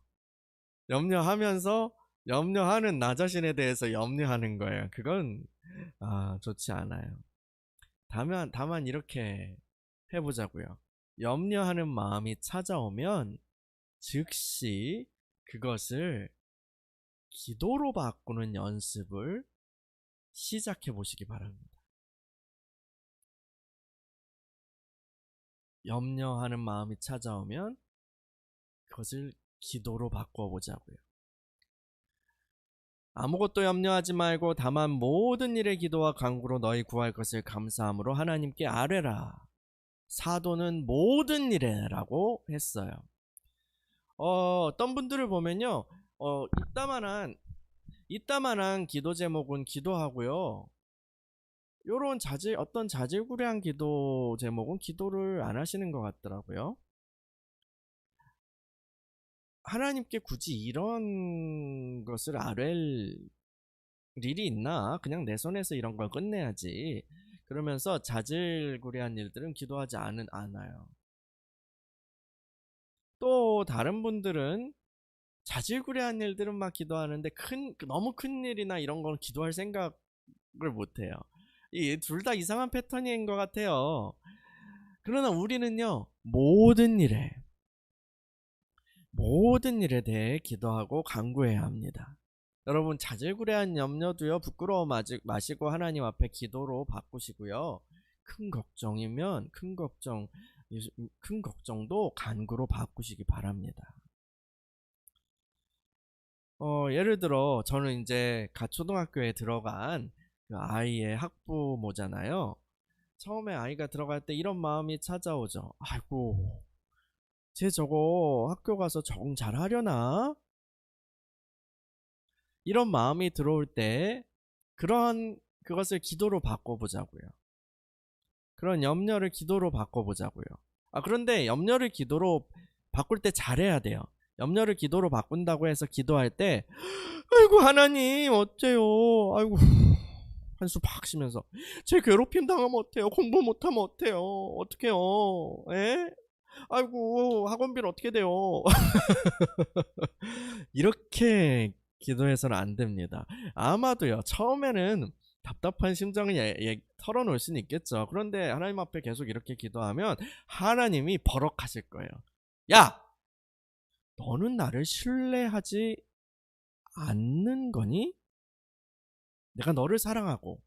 [SPEAKER 1] 염려하면서 염려하는 나 자신에 대해서 염려하는 거예요. 그건 좋지 않아요. 다만 이렇게 해보자고요. 염려하는 마음이 찾아오면 즉시 그것을 기도로 바꾸는 연습을 시작해 보시기 바랍니다. 염려하는 마음이 찾아오면 그것을 기도로 바꿔 보자고요. 아무것도 염려하지 말고 다만 모든 일에 기도와 간구로 너희 구할 것을 감사함으로 하나님께 아뢰라. 사도는 모든 일에라고 했어요. 어떤 분들을 보면요, 이따만한 기도 제목은 기도하고요. 요런 어떤 자질구레한 기도 제목은 기도를 안 하시는 것 같더라고요. 하나님께 굳이 이런 것을 아뢰일 일이 있나? 그냥 내 손에서 이런 걸 끝내야지. 그러면서 자질구레한 일들은 기도하지 않아요. 또 다른 분들은 자질구레한 일들은 막 기도하는데 너무 큰 일이나 이런 건 기도할 생각을 못해요. 이 둘 다 이상한 패턴인 것 같아요. 그러나 우리는요, 모든 일에 대해 기도하고 간구해야 합니다. 여러분, 자질구레한 염려도요, 부끄러워 마시고 하나님 앞에 기도로 바꾸시고요. 큰 걱정도 간구로 바꾸시기 바랍니다. 예를 들어 저는 이제 갓 초등학교에 들어간 그 아이의 학부모잖아요. 처음에 아이가 들어갈 때 이런 마음이 찾아오죠. 아이고, 쟤 저거 학교 가서 적응 잘 하려나? 이런 마음이 들어올 때 그것을 기도로 바꿔보자고요. 그런 염려를 기도로 바꿔보자고요. 그런데 염려를 기도로 바꿀 때 잘해야 돼요. 염려를 기도로 바꾼다고 해서 기도할 때 아이고 하나님 어째요, 아이고 한숨 팍 쉬면서 제 괴롭힘 당하면 어때요? 공부 못하면 어때요? 어떡해요? 에? 아이고 학원비는 어떻게 돼요? 이렇게 기도해서는 안 됩니다. 아마도요, 처음에는 답답한 심정을 털어놓을 수는 있겠죠. 그런데 하나님 앞에 계속 이렇게 기도하면 하나님이 버럭하실 거예요. 야! 너는 나를 신뢰하지 않는 거니? 내가 너를 사랑하고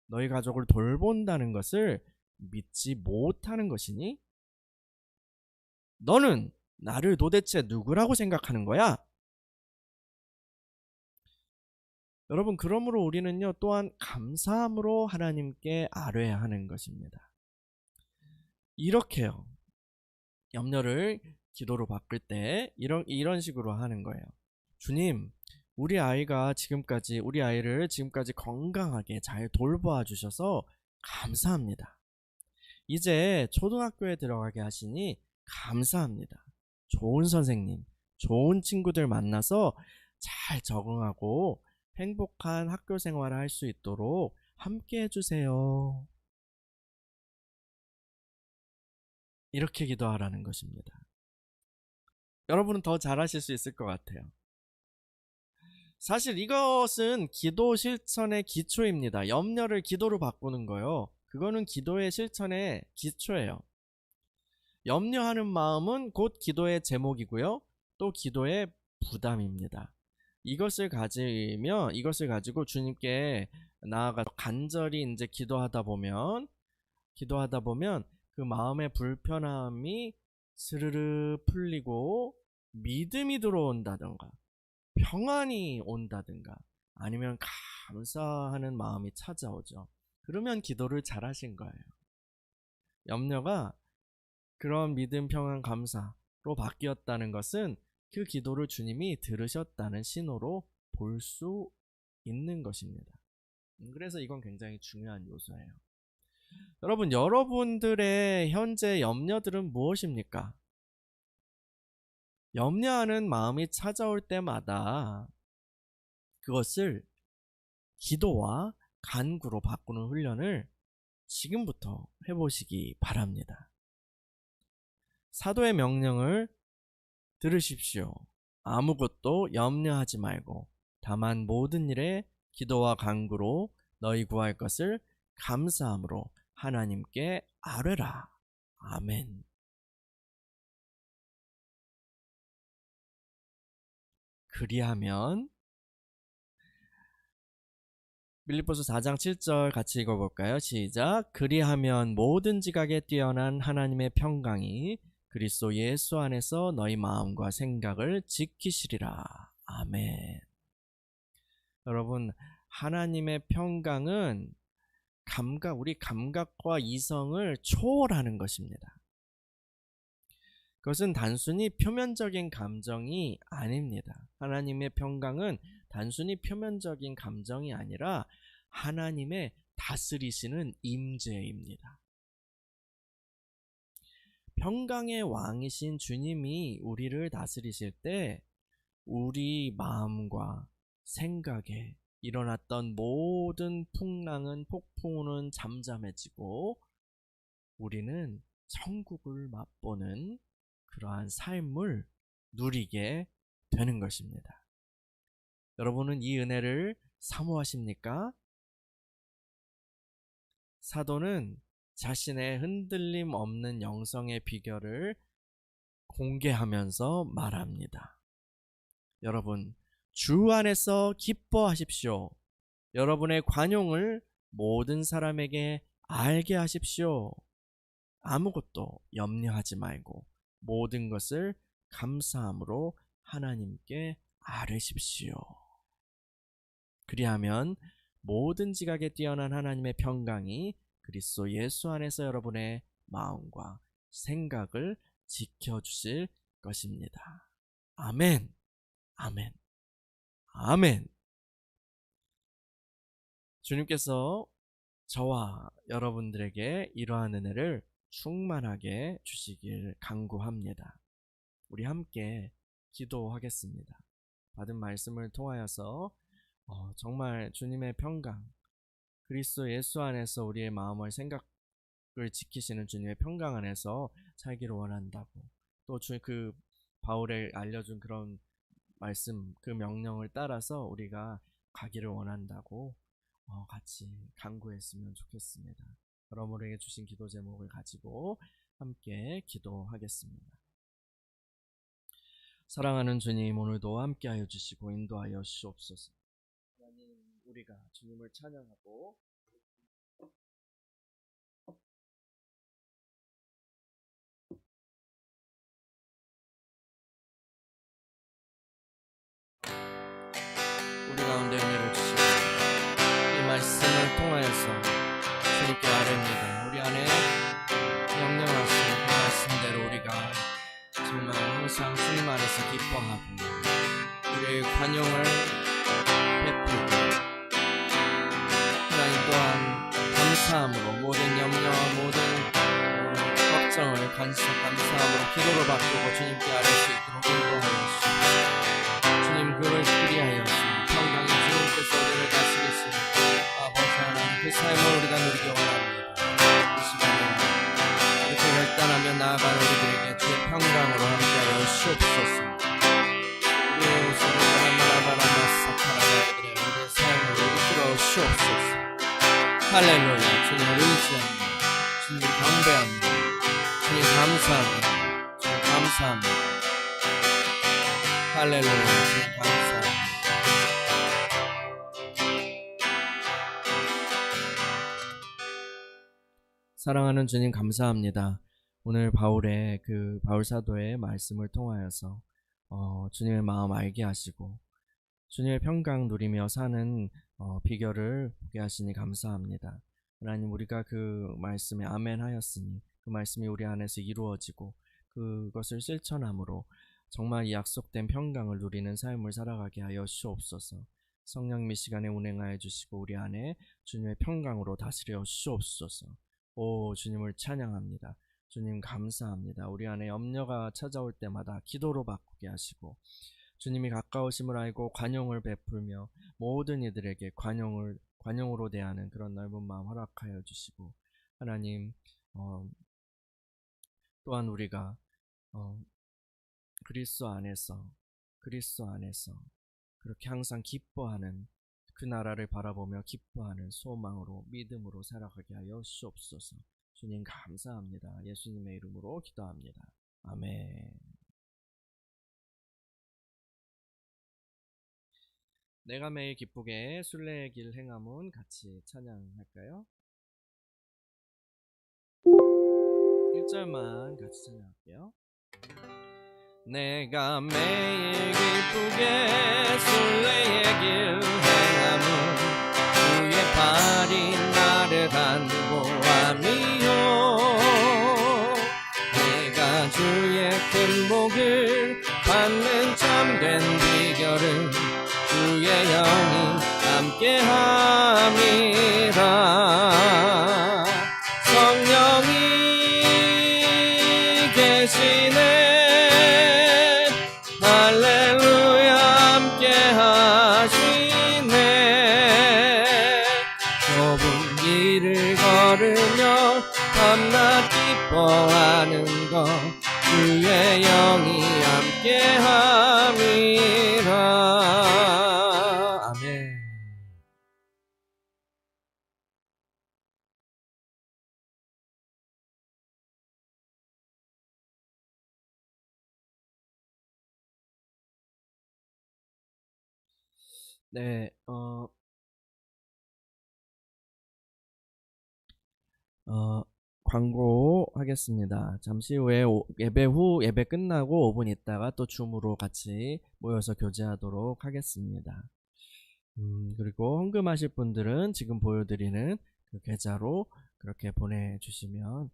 [SPEAKER 1] 너희 가족을 돌본다는 것을 믿지 못하는 것이니? 너는 나를 도대체 누구라고 생각하는 거야? 여러분, 그러므로 우리는요, 또한 감사함으로 하나님께 아뢰야 하는 것입니다. 이렇게요, 염려를 기도로 바꿀 때 이런 식으로 하는 거예요. 주님, 우리 아이를 지금까지 건강하게 잘 돌보아 주셔서 감사합니다. 이제 초등학교에 들어가게 하시니 감사합니다. 좋은 선생님, 좋은 친구들 만나서 잘 적응하고 행복한 학교 생활을 할 수 있도록 함께 해주세요. 이렇게 기도하라는 것입니다. 여러분은 더 잘하실 수 있을 것 같아요. 사실 이것은 기도 실천의 기초입니다. 염려를 기도로 바꾸는 거요. 그거는 기도의 실천의 기초예요. 염려하는 마음은 곧 기도의 제목이고요. 또 기도의 부담입니다. 이것을 가지고 주님께 나아가 간절히 이제 기도하다 보면 그 마음의 불편함이 스르르 풀리고 믿음이 들어온다던가 평안이 온다든가 아니면 감사하는 마음이 찾아오죠. 그러면 기도를 잘하신 거예요. 염려가 그런 믿음, 평안, 감사로 바뀌었다는 것은 그 기도를 주님이 들으셨다는 신호로 볼 수 있는 것입니다. 그래서 이건 굉장히 중요한 요소예요. 여러분들의 현재 염려들은 무엇입니까? 염려하는 마음이 찾아올 때마다 그것을 기도와 간구로 바꾸는 훈련을 지금부터 해보시기 바랍니다. 사도의 명령을 들으십시오. 아무것도 염려하지 말고 다만 모든 일에 기도와 간구로 너희 구할 것을 감사함으로 하나님께 아뢰라. 아멘. 그리하면 빌립보서 4장 7절 같이 읽어볼까요? 시작. 그리하면 모든 지각에 뛰어난 하나님의 평강이 그리스도 예수 안에서 너희 마음과 생각을 지키시리라. 아멘. 여러분, 하나님의 평강은 우리 감각과 이성을 초월하는 것입니다. 그것은 단순히 표면적인 감정이 아닙니다. 하나님의 평강은 단순히 표면적인 감정이 아니라 하나님의 다스리시는 임재입니다. 평강의 왕이신 주님이 우리를 다스리실 때 우리 마음과 생각에 일어났던 모든 폭풍우는 잠잠해지고 우리는 천국을 맛보는 그러한 삶을 누리게 되는 것입니다. 여러분은 이 은혜를 사모하십니까? 사도는 자신의 흔들림 없는 영성의 비결을 공개하면서 말합니다. 여러분, 주 안에서 기뻐하십시오. 여러분의 관용을 모든 사람에게 알게 하십시오. 아무것도 염려하지 말고 모든 것을 감사함으로 하나님께 아뢰십시오. 그리하면 모든 지각에 뛰어난 하나님의 평강이 그리스도 예수 안에서 여러분의 마음과 생각을 지켜주실 것입니다. 아멘. 아멘. 아멘. 주님께서 저와 여러분들에게 이러한 은혜를 충만하게 주시길 간구합니다. 우리 함께 기도하겠습니다. 받은 말씀을 통하여서 정말 주님의 평강, 그리스도 예수 안에서 우리의 마음을 생각을 지키시는 주님의 평강 안에서 살기를 원한다고, 또 그 바울의 알려준 그런 말씀, 그 명령을 따라서 우리가 가기를 원한다고 같이 간구했으면 좋겠습니다. 여러분에게 주신 기도 제목을 가지고 함께 기도하겠습니다. 사랑하는 주님, 오늘도 함께하여 주시고 인도하여 주옵소서. 하나님, 우리가 주님을 찬양하고 우리 가운데 은혜를 주시고 이 말씀을 통하여서 주님께 아뢰입니다. 우리 안에 명령하신 그 말씀대로 우리가 정말 항상 주님 안에서 기뻐하고 우리의 관용을 베풀고 하나님 또한 감사함으로 모든 염려와 모든 걱정을 감사함으로 기도를 바꾸고 주님께 아뢰 수 있도록 인도하여 주시옵소서. 주님, 그를 그리하여 평강의 주님께서 우리를 다스리시는 아버지 하나님, 그 삶을 우리가 누리기 원합니다. 이 시간에 이렇게 결단하며 나아가는 우리들에게 주의 평강으로 함께하여 주시옵소서. 우리의 삶을 이끌어 주시옵소서. 할렐루야. 주님을 의지합니다. 주님 경배합니다. 주님 감사합니다. 주님 감사합니다. 할렐루야. 주님 감사합니다. 사랑하는 주님 감사합니다. 오늘 바울의 바울 사도의 말씀을 통하여서 주님의 마음 알게 하시고 주님의 평강 누리며 사는 비결을 보게 하시니 감사합니다. 하나님, 우리가 그 말씀에 아멘 하였으니 그 말씀이 우리 안에서 이루어지고 그것을 실천함으로 정말 이 약속된 평강을 누리는 삶을 살아가게 하여 주옵소서. 성령 이 시간에 운행하여 주시고 우리 안에 주님의 평강으로 다스려 주옵소서. 오, 주님을 찬양합니다. 주님 감사합니다. 우리 안에 염려가 찾아올 때마다 기도로 바꾸게 하시고 주님이 가까우심을 알고 관용을 베풀며 모든 이들에게 관용으로 대하는 그런 넓은 마음 허락하여 주시고, 하나님, 어, 또한 우리가 어, 그리스도 안에서 그렇게 항상 기뻐하는, 그 나라를 바라보며 기뻐하는 소망으로, 믿음으로 살아가게 하여 주옵소서. 주님 감사합니다. 예수님의 이름으로 기도합니다. 아멘. 내가 매일 기쁘게 순례의 길 행함은 같이 찬양할까요? 1절만 같이 찬양할게요. 내가 매일 기쁘게 순례의 길 행함은 주의 발이 나를 안보함이요. 내가 주의 큰 복을 받는 참된 비결은 주의 영이 함께함이라. 성령이 계시네. 할렐루야 함께 하시네. 좁은 길을 걸으며 밤낮 기뻐하는 것 주의 영이 함께 함이라. 아멘. 네, 광고하겠습니다. 잠시 후에 예배 후, 예배 끝나고 5분 있다가 또 줌으로 같이 모여서 교제하도록 하겠습니다. 그리고 헌금하실 분들은 지금 보여드리는 그 계좌로 그렇게 보내주시면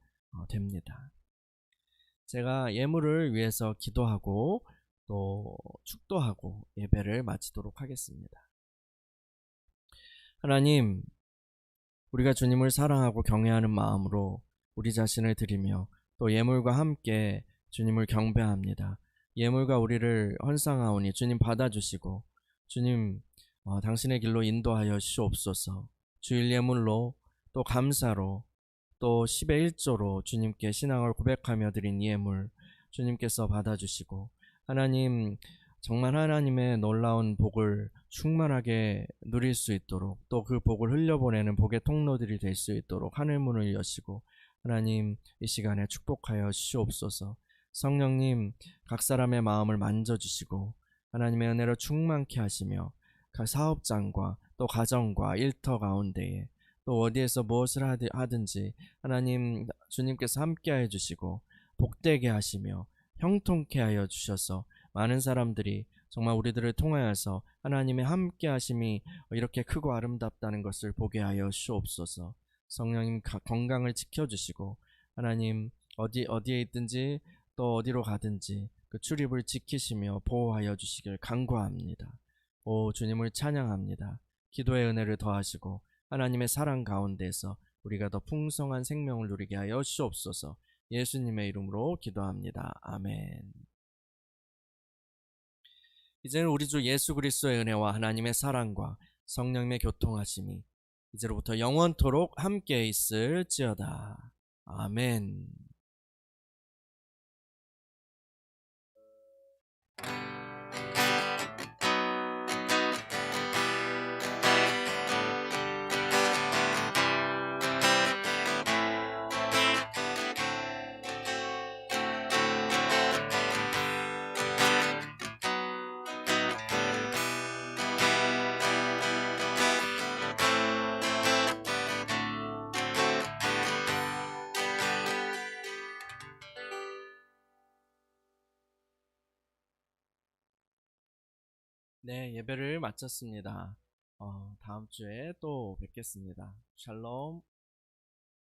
[SPEAKER 1] 됩니다. 제가 예물을 위해서 기도하고 또 축도하고 예배를 마치도록 하겠습니다. 하나님, 우리가 주님을 사랑하고 경외하는 마음으로 우리 자신을 드리며 또 예물과 함께 주님을 경배합니다. 예물과 우리를 헌상하오니 주님 받아주시고, 주님 당신의 길로 인도하여 주옵소서. 주일 예물로 또 감사로 또 10의 1조로 주님께 신앙을 고백하며 드린 예물 주님께서 받아주시고, 하나님 정말 하나님의 놀라운 복을 충만하게 누릴 수 있도록, 또 그 복을 흘려보내는 복의 통로들이 될 수 있도록 하늘문을 여시고, 하나님 이 시간에 축복하여 주시옵소서. 성령님 각 사람의 마음을 만져주시고 하나님의 은혜로 충만케 하시며, 각 사업장과 또 가정과 일터 가운데에 또 어디에서 무엇을 하든지 하나님 주님께서 함께하여 주시고 복되게 하시며 형통케 하여 주셔서 많은 사람들이 정말 우리들을 통하여서 하나님의 함께하심이 이렇게 크고 아름답다는 것을 보게 하여 주옵소서. 성령님 건강을 지켜주시고 하나님 어디에 있든지 또 어디로 가든지 그 출입을 지키시며 보호하여 주시길 간구합니다. 오 주님을 찬양합니다. 기도의 은혜를 더하시고 하나님의 사랑 가운데서 우리가 더 풍성한 생명을 누리게 하여 주옵소서. 예수님의 이름으로 기도합니다. 아멘. 이제는 우리 주 예수 그리스도의 은혜와 하나님의 사랑과 성령님의 교통하심이 이제로부터 영원토록 함께 있을지어다. 아멘. 네, 예배를 마쳤습니다. 다음 주에 또 뵙겠습니다. 샬롬.